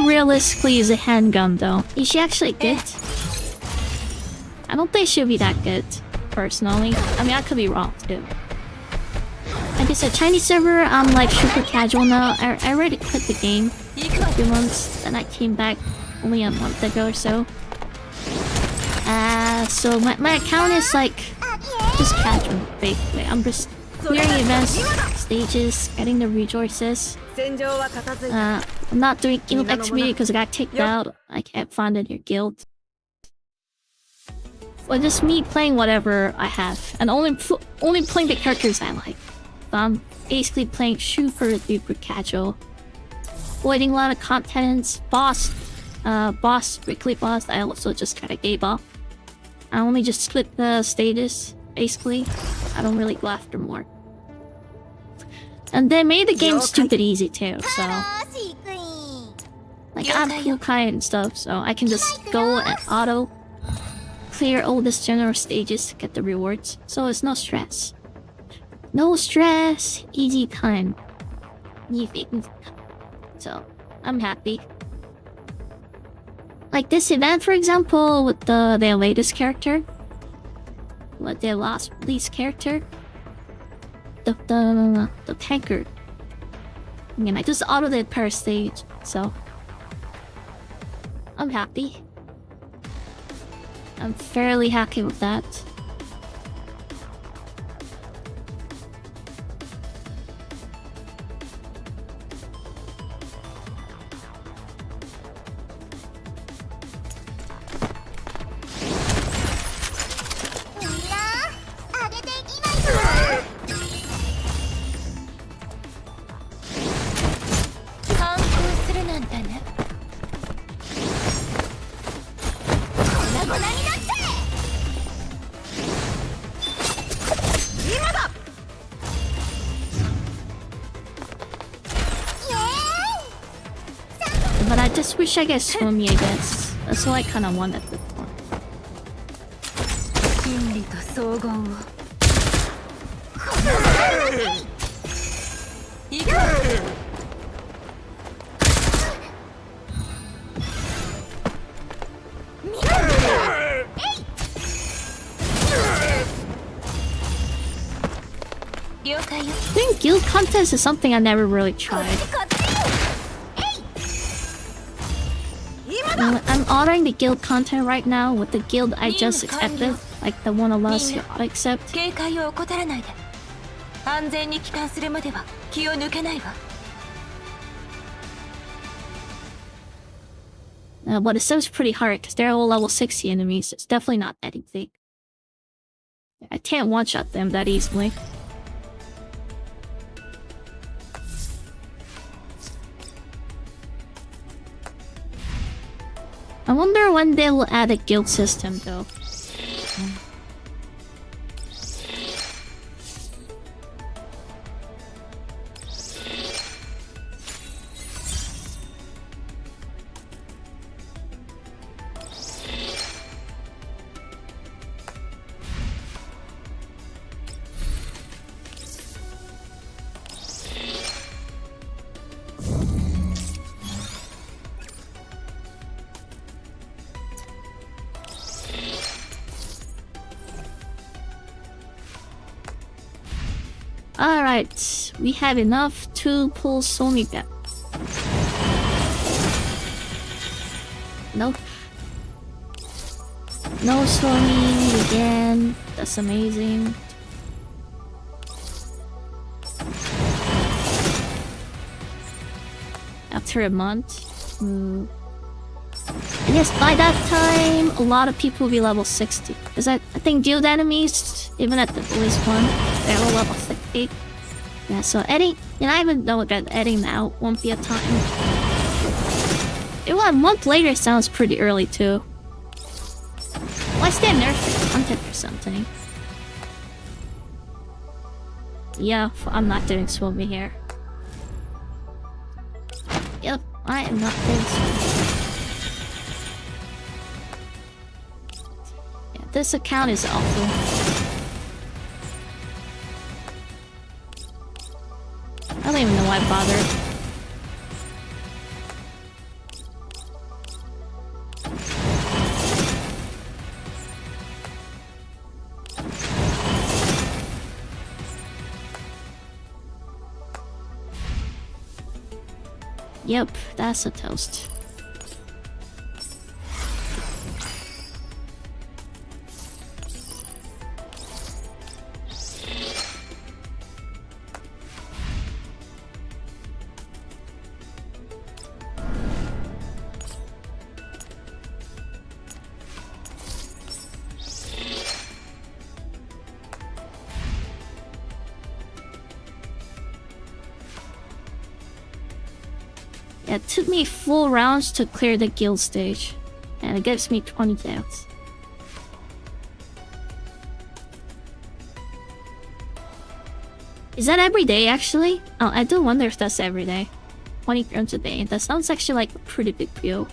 realistically is a handgun though. Is she actually good? I don't think she'll be that good, personally. I mean, I could be wrong too. Like I said, Chinese server, I'm like super casual now. I already quit the game a few months, and I came back only a month ago or so. So my account is like just casual, basically. I'm just clearing events, stages, getting the resources. I'm not doing guild XP because I got kicked out. I can't find it in your guild. Well, just me playing whatever I have, and only playing the characters I like. So I'm basically playing super duper casual, avoiding a lot of contents. Weekly boss. I also just kind of gave up. I only just split the status. Basically, I don't really go after more. And they made the game stupid easy too, so... like, I have Hyukai and stuff, so I can just go and auto clear all this general stages to get the rewards. So it's no stress. No stress, easy time. So, I'm happy. Like this event, for example, with their latest character. With their last release character. The tanker. And I just autoed it per stage, so I'm happy. I'm fairly happy with that. But I just wish I get Swimmy, I guess. That's what I kinda wanted before. 真理と荘厳を行くわ I think guild contest is something I never really tried. I'm ordering the guild content right now with the guild I just accepted, like the one of us who accept. 警戒を怠らないで安全に帰還するまでは気を抜けないわ But it seems pretty hard because they're all level 60 enemies. It's definitely not anything. I can't one-shot them that easily. I wonder when they will add a guild system though. Alright, we have enough to pull Somi back. Nope. No Somi again. That's amazing. After a month. I guess by that time, a lot of people will be level 60. Because I think guild enemies, even at the least one, they're all level 60. Yeah, so Eddie, and I even know that Eddie now won't be a time. Well, a month later sounds pretty early too. Why's that nerfed content or something? Yeah, I'm not doing Swimmy here. Yep, I am not doing Swimmy. Yeah, this account is awful. I don't even know why I bothered. Yep, that's a toast. It took me 4 rounds to clear the guild stage, and it gives me 20 deaths. Is that every day actually? Oh, I do wonder if that's every day. 20 rounds a day. That sounds actually like a pretty big deal.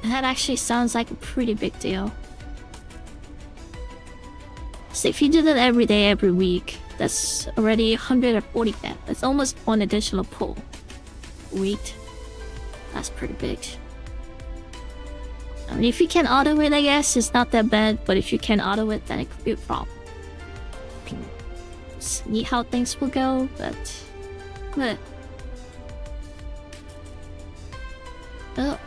That actually sounds like a pretty big deal. So if you do that every day, every week, that's already 140 deaths. That's almost 1 additional pull. Wait. That's pretty big. I mean, if you can auto it, I guess, it's not that bad. But if you can auto it, then it could be a problem. See how things will go, but... Oh,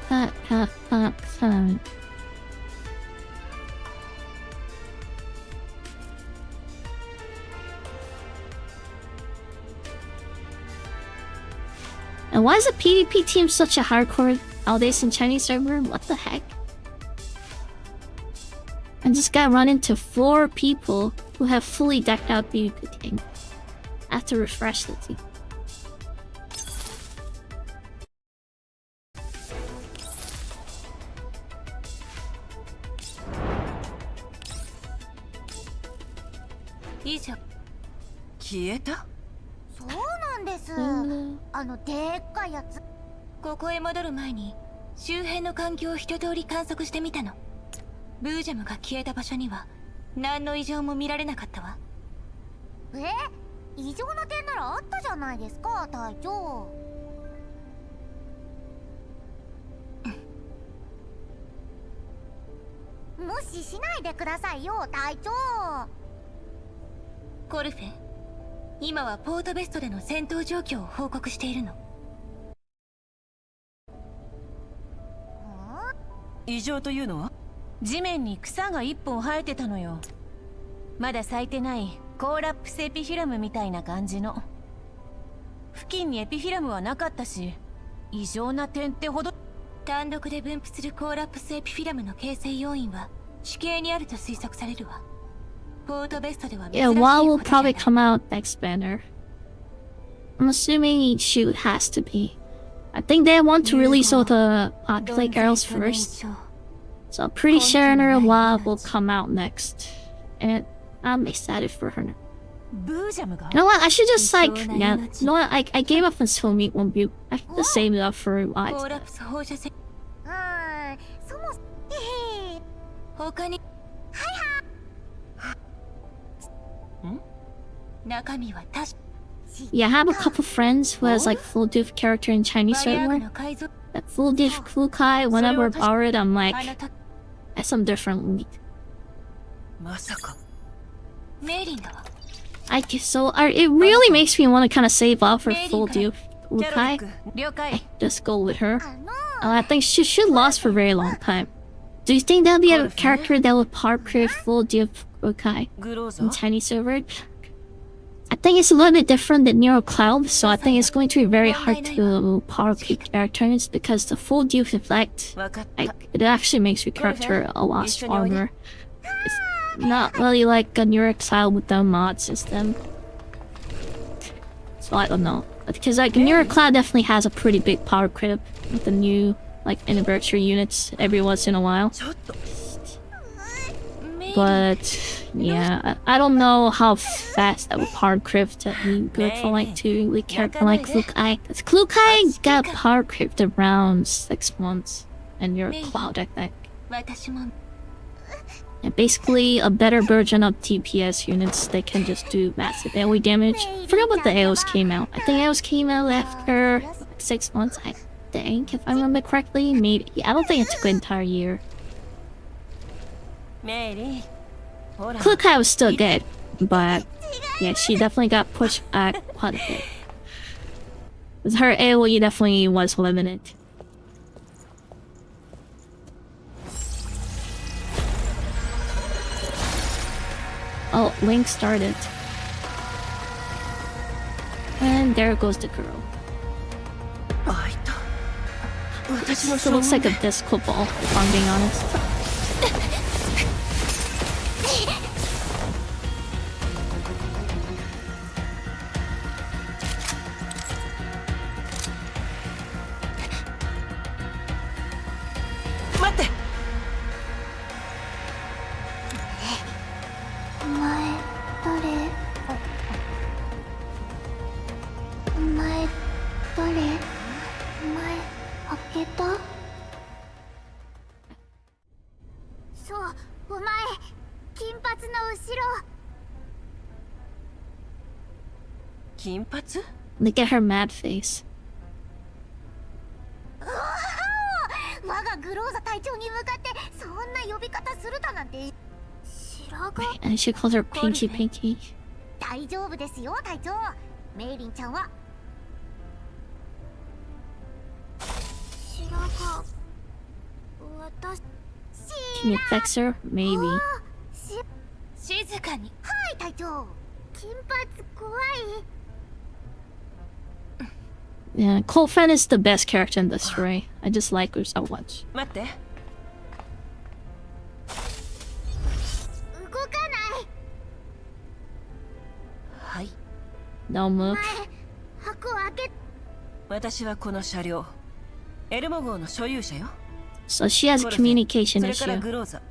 And why is the PvP team such a hardcore nowadays in Chinese server? What the heck? I just got run into 4 people who have fully decked out PvP team. I have to refresh the team. そうなんです。でっかいやつ。ここへ戻る前に周辺の環境を一通り観測してみたの。ブージャムが消えた場所には何の異常も見られなかったわ。異常な点ならあったじゃないですか、隊長。無視しないでくださいよ、隊長。コルフェ、今はポートベストでの戦闘状況を報告しているの。異常というのは？地面に草が一本生えてたのよ。まだ咲いてないコーラップスエピフィラムみたいな感じの。付近にエピフィラムはなかったし、異常な点ってほど。単独で分布するコーラップスエピフィラムの形成要因は地形にあると推測されるわ。ポートベストでは珍しい Yeah, こと WoW じ will ゃない。 probably come out next banner. I'm assuming shoot has to be. I think they want to release all the populate girls first. So I'm pretty sure WoW will come out next. And I'm excited for her now. ブージャムが You know what? I should just yeah. You know what? I gave up on Sumoi one view. I should just save it up for コー WoW. ラップス放射線。そも他に中身は確か Yeah, I have a couple friends who has like full diff character in Chinese バリアー server. グの改造。 That full diff Kukai, whenever I borrow it, I'm あ like, の時 that's some different lead. まさか。メイリンだわ。 I guess so. It really makes me want to kind of save up for full diff キャロリッ Kukai. ク、了解。 Just go with her. I think she should last for a very long time. Do you think that'll be a character that would part create full diff Kukai グローザ in Chinese server? I think it's a little bit different than Nero Cloud, so I think it's going to be very hard to power creep characters because the full diff effect, わかった。 like, it actually makes your character a lot stronger. It's not really like a Nero Cloud with the mod system. So I don't know. Because like Nero Cloud definitely has a pretty big power creep with the new like anniversary units every once in a while. ちょっと。メイリン But yeah, I don't know how fast that would power creep to be good for like two like character like Klukai. Klukai got power creeped around 6 months, and you're Cloud, I think. 私も And basically a better version of TPS units. They can just do massive AoE damage. I forgot what the AOs came out. I think AOs came out after like 6 months. I think, if I remember correctly, maybe. I don't think it took an entire year. メイリー。ほら。 Klukai was still good, but yeah, she definitely got pushed back quite a bit. With her AoE definitely was limited. Oh, Link started. And there goes the girl. あ、いた。私の It looks like a disco ball, if I'm being honest. 待って。お前誰？お前誰？お前開けた？そう、お前金髪の後ろ。金髪？ Look at her mad face. 我がグローザ隊長に向かってそんな呼び方するだなんて白髪。 And she calls her Pinky Pinky. 大丈夫ですよ隊長。メイリンちゃんは白髪。私 Can you fix her? Maybe. 静かに。はい隊長。金髪怖い。 Yeah, Colfen is the best character in this story. I just like her so much. 待って。動かない。はい。 No move. 箱開け。私はこの車両。エルモ号の所有者よ。 So she has a communication それから issue. グローザ。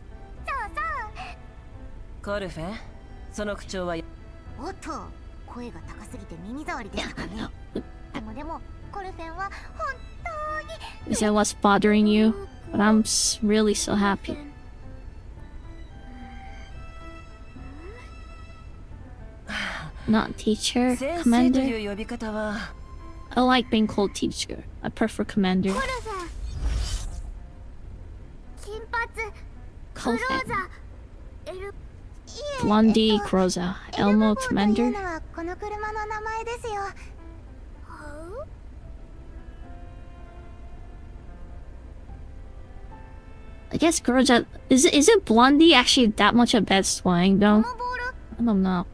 コルフェン、その口調は。おっと、声が高すぎて耳障りでしたかね。でもコルフェンは本当に Is that what's bothering you? But I'm really so happy. Not teacher, 先生と commander. いう呼び方は I like being called teacher. I prefer commander. コルフェン金髪クロ Colfan, ーザエル Blondie, Groza, Elmo, という commander. のはこの車の名前ですよ。I guess Groza isn't Blondie actually that much a bad slang こ though? のボール I don't know.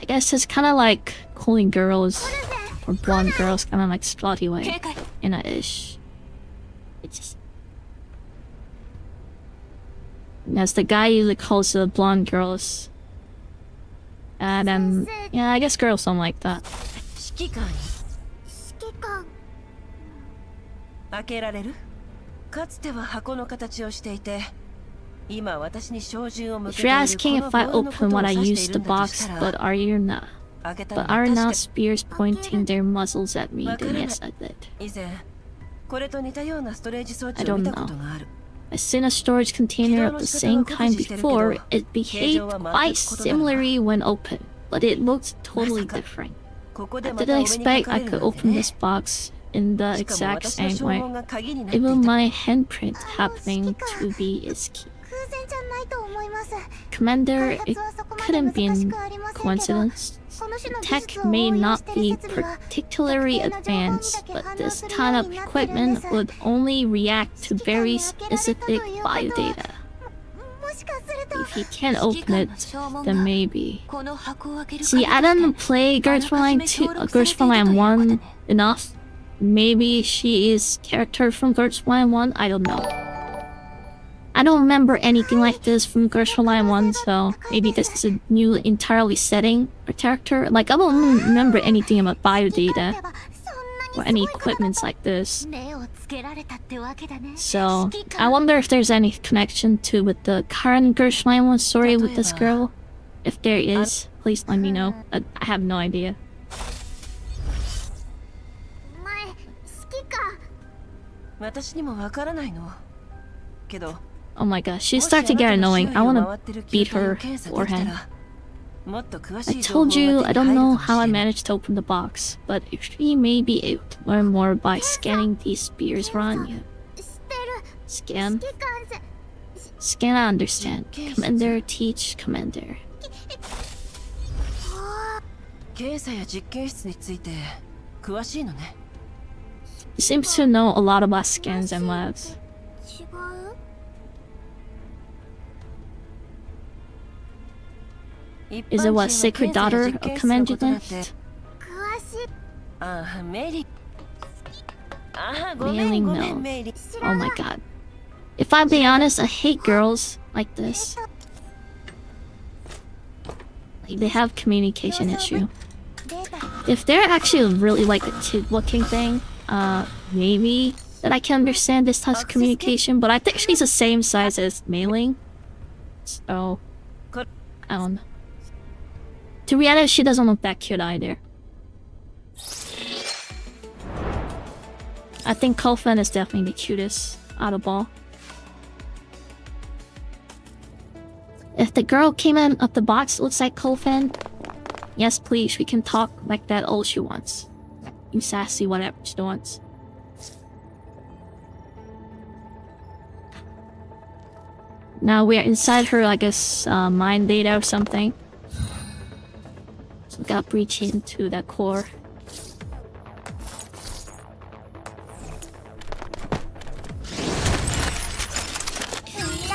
I guess it's kind of like calling girls or blonde girls kind of like slutty way 警戒 in a ish. It's just as the guy usually calls the blonde girls. And yeah, I guess girls don't like that. 指揮官指揮官開けられる？かつては箱の形をしていて、今私に照準を向 If けて you're いる asking こ if I のボールの open ことを what I 指して used い the るんだと box, したら、 but are you not? 開けた But のは are 確 not か spears pointing their muzzles at me? Then yes, I did. 以前これと似たようなストレージ装 I 置を don't 見たことがある。 I've seen a storage container of the same kind before. It behaved quite similarly when open, but it looked totally different. ここで I また didn't お目にか expect か I れる could なんて open ね。 this box in the しかも exact 私の same 証 way. 文が鍵になってい Even た。 my handprint happening to be its key. 偶然じゃないと思います。 Commander, 開 it 発はそこまで couldn't be 難し a くありませんけど、 coincidence. この種の The 技 tech 術を may 応用 not して be る説は particularly advanced, but this kind of equipment would only react to very specific biodata. もしかすると If he can't open it, then maybe. この箱を開ける See, I didn't play Garrison Line 2, Garrison Line 1 enough. Maybe she is character from Garrison Line 1, I don't know. I don't remember anything like this from Garrison Line 1, so maybe this is a new entirely setting or character. Like, I don't remember anything about biodata そんな or any equipments like this. 目をつけられたってわけだね。 So, I wonder if there's any connection to with the current Garrison Line 1 story with this girl. If there is, please let me know. I have no idea. お前好きか。私にもわからないの。けど、 Oh my gosh, she's starting to get annoying. I wanna beat her forehand. もっと詳し I い情報 told you が I 手に don't 入る know か how も I しれない managed to open the box, but she may be able to learn more by scanning these spears around you. 知ってる。 Scan? 指揮官ぜ Scan, I understand. Commander, teach, commander. 検査や実験室について詳しいのね。 He seems to know a lot about scans and labs. 違う。 Is it what, sacred daughter of Commander Left? 詳しい。ああ、メイリー。ああ、ごめ Mailing んごめん、 no. メイリー。 Oh my god. If I'm being honest, I hate girls like this. Like, they have communication issue. データ If they're actually really like a kid-looking thing, maybe that I can understand this type of communication, but I think she's the same size as Mailing. So, I don't know. To be honest, she doesn't look that cute either. I think Kofan is definitely the cutest out of all. If the girl came in of the box looks like Kofan, yes please, we can talk like that all she wants. You sassy whatever she wants. Now we're inside her, I guess, mind data or something. So we got breach into that core.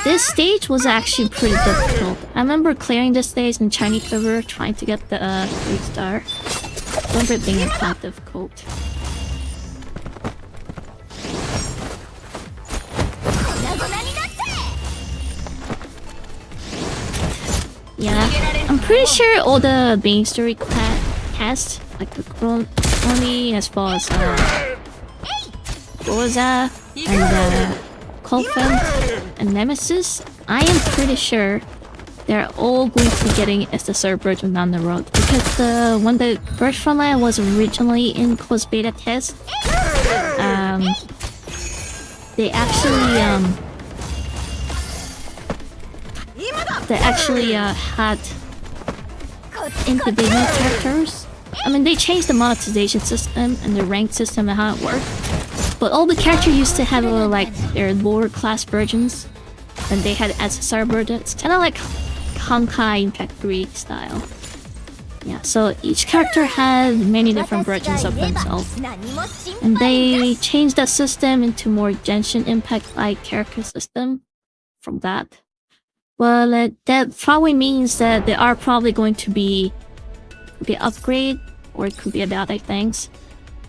This stage was actually pretty difficult. I remember clearing this stage in Chinese server, trying to get the 3-star. I remember it being quite difficult. Yeah, I'm pretty sure all the main story cast, like the Crony as well as Rosa and Kofan and Nemesis, I am pretty sure they're all going to be getting as the third version down the road because because when the first Frontline was originally in closed beta test, they actually had individual characters. I mean, they changed the monetization system and the rank system and how it worked. But all the characters used to have like their lower class versions, and they had SSR versions, kind of like Honkai Impact 3 style. Yeah, so each character had many different versions of themselves, and they changed that system into more Genshin Impact-like character system from that. Well, that probably means that there are probably going to be an upgrade, or it could be about things.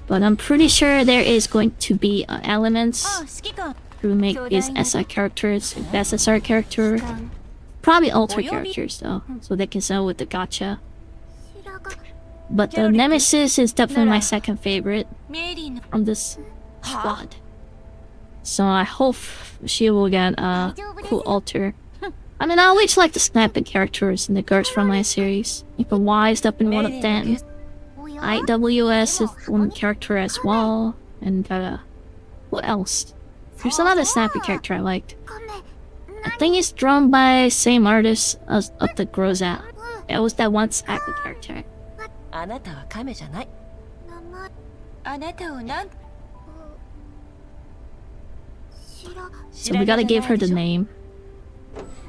But I'm pretty sure there is going to be elements to make these SI characters, the SSR character, probably alter characters though, so they can sell with the gacha. But the Nemesis is definitely my second favorite from this squad. So I hope she will get a cool alter. I mean, I always like the snapping characters in the Girls from my series. Even Wised up in one of them. IWS is one character as well. And what else? There's another snappy character I liked. I think it's drawn by same artist as of the Grows Out. It was that one snappy character. So we gotta give her the name.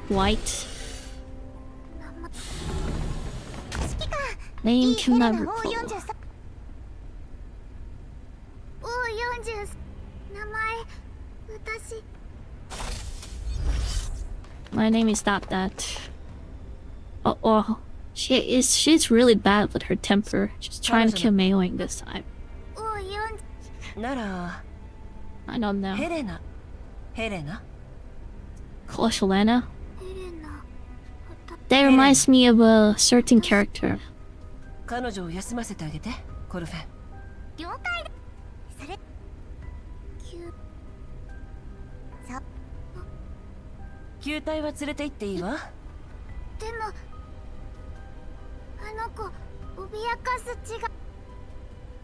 White. Name cannot recall. My name is not that. Oh, she's really bad with her temper. She's trying to kill Mei Wing this time. I don't know. Call Helena? That reminds me of a certain character.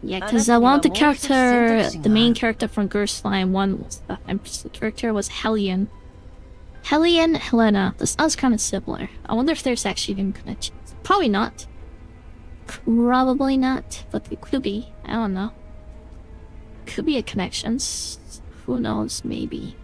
Yeah, because one of the character, the main character from Girls Line 1 was the character was Hellion. Hellion, Helena. This sounds kind of similar. I wonder if there's actually even connections. Probably not. Probably not, but it could be. I don't know. Could be a connections. Who knows? Maybe.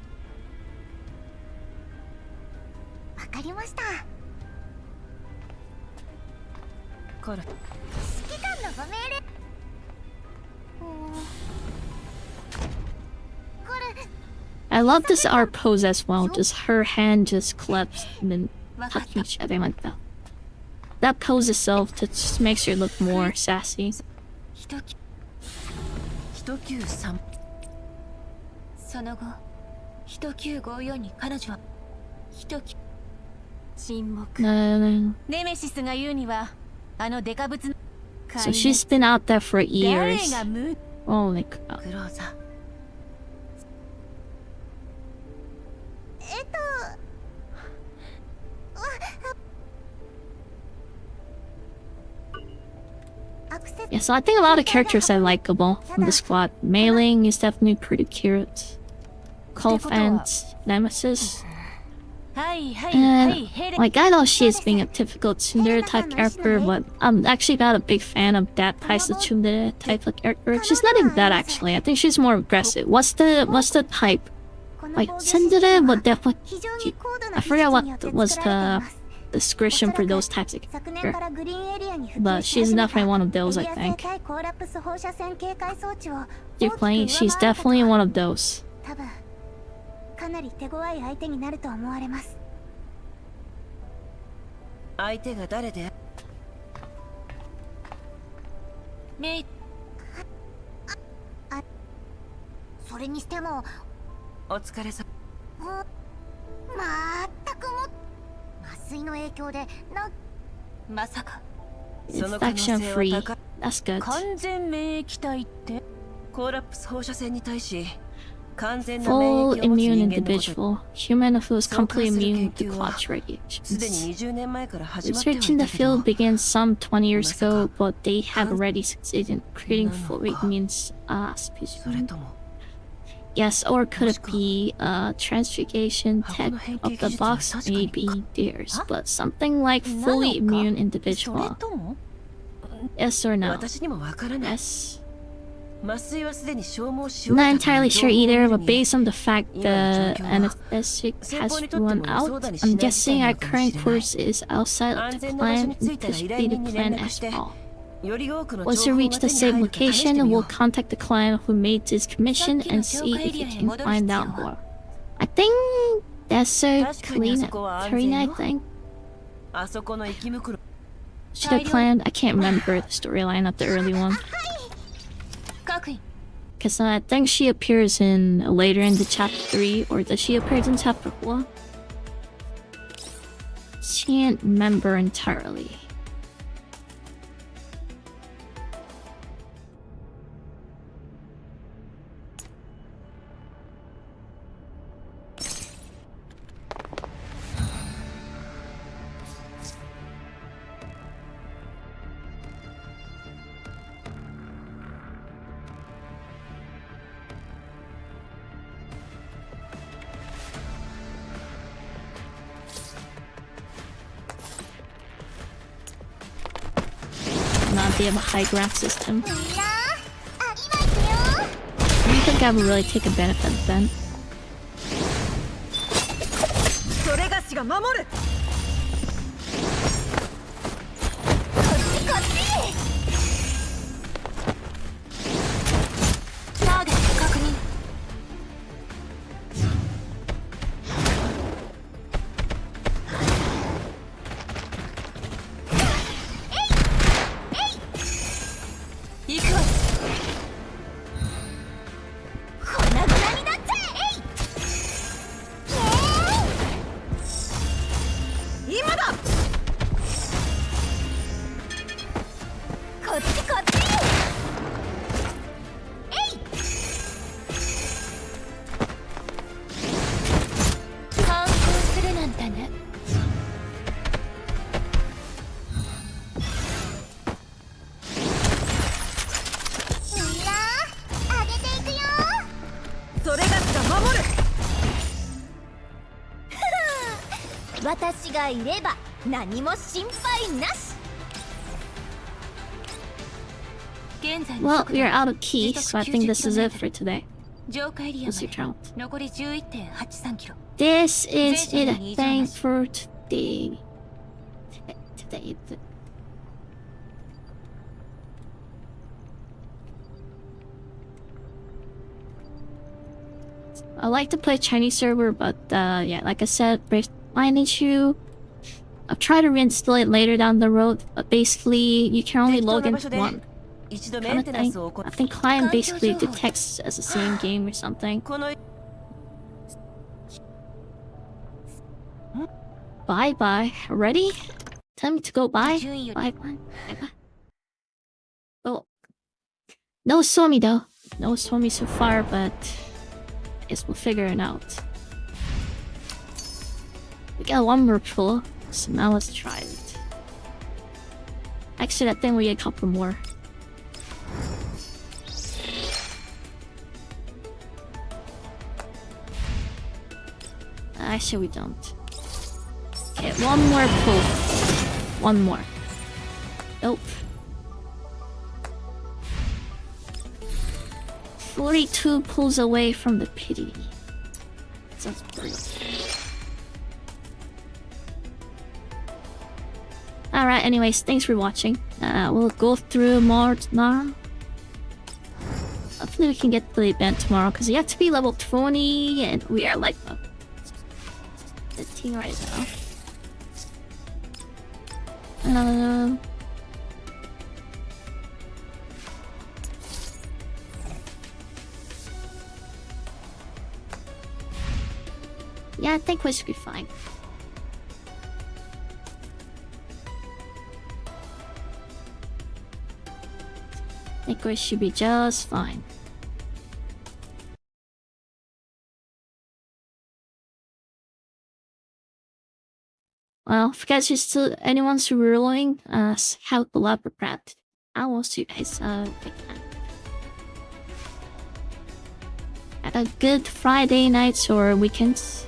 I love this art pose as well. Just her hand just collapsed and then touching each other like that. That pose itself just makes her look more sassy. So she's been out there for years. Holy crap. Yeah, so I think a lot of characters are likable from the squad. Mei Ling is definitely pretty cute. Kolfant, Nemesis. And like, I know she's being a typical tsundere type character, but I'm actually not a big fan of that type of tsundere type of character. She's not even that actually. I think she's more aggressive. What's the type? Like tsundere, but definitely I forgot what was the description for those types of characters. But she's definitely one of those, I think. You're playing, she's definitely one of those. It's faction free. That's good. 完全な Full 免疫を持つ immune 人間のこと individual. Human who is 相関 completely する immune 研 to 究は clot's すで radiations. に20年前から始まってはい Research in た the けど field began some 20 years ago, but they have 感 already succeeded in creating なのか。 fully immune それ specimens. とも Yes, or could it もしくは be transfiguration 箱 tech の変 of 形 the 技術は box? 確かに Maybe theirs, は？ but something like なの fully か？ immune それ individual. とも Yes or no? 私にもわからない Yes. 麻酔はすでに消耗し終え Not たという entirely 情報 sure を見 either, る but に based on the fact 今の the 状況は anesthetic 先 has 方にとっても run 予想 out, だにし I'm ない事態 guessing な our のかもし current れない course is outside 安 of the 全な場所 plan に着いたら依頼 anticipated 人に連 plan 絡 as して well. より多くの Once 情 we 報 reach が the 手に same 入るか試して location, みよ we'll contact the client who made this commission and see if we can find out more. I think that's a 確かにあそこは安全 Karina, I よ think. あそこの生き袋 Should have planned. I can't remember the storyline of the early one. 各位 Because I think she appears in later in the chapter 3, or does she appear in chapter 4? Can't remember entirely. Not they have a high graph system. みんな今行くよ I don't think I would really take a benefit then. それがしが守るこっちこっちターゲット確認行くわ粉々になっちゃえ今だこっちこっち反抗するなんてねみんな上げていくよそれがしが守る私がいれば何も心配なし現在の Well, 速度 we are out of keys, so I think this is it for today. 浄化エリア We'll ま see で you out. 残り 11.83 キロ This is it, I think, for today. Today. I like to play Chinese server, but yeah, like I said, line issue. I'll try to reinstall it later down the road, but basically you can only log in one 一度メ kind ン of テナン thing. スを行 I think client basically detects as the same game or something. この Bye bye. Ready? Tell me to go bye. Bye bye. Bye bye. Oh. No Swami though. No Swami so far, but I guess we'll figure it out. We got one more pull, so now let's try it. Actually, I think we get a couple more. Actually, we don't. Okay, one more pull. One more. Nope. 42 pulls away from the pity. Sounds brutal. Alright, anyways, thanks for watching. We'll go through more tomorrow. Hopefully we can get the event tomorrow, because you have to be level 20, and we are like 15 right now. Yeah, I think we should be fine. I think we should be just fine. Well, if you guys are still anyone's ruling how to love or crap, I will see you guys at a good Friday nights or weekends.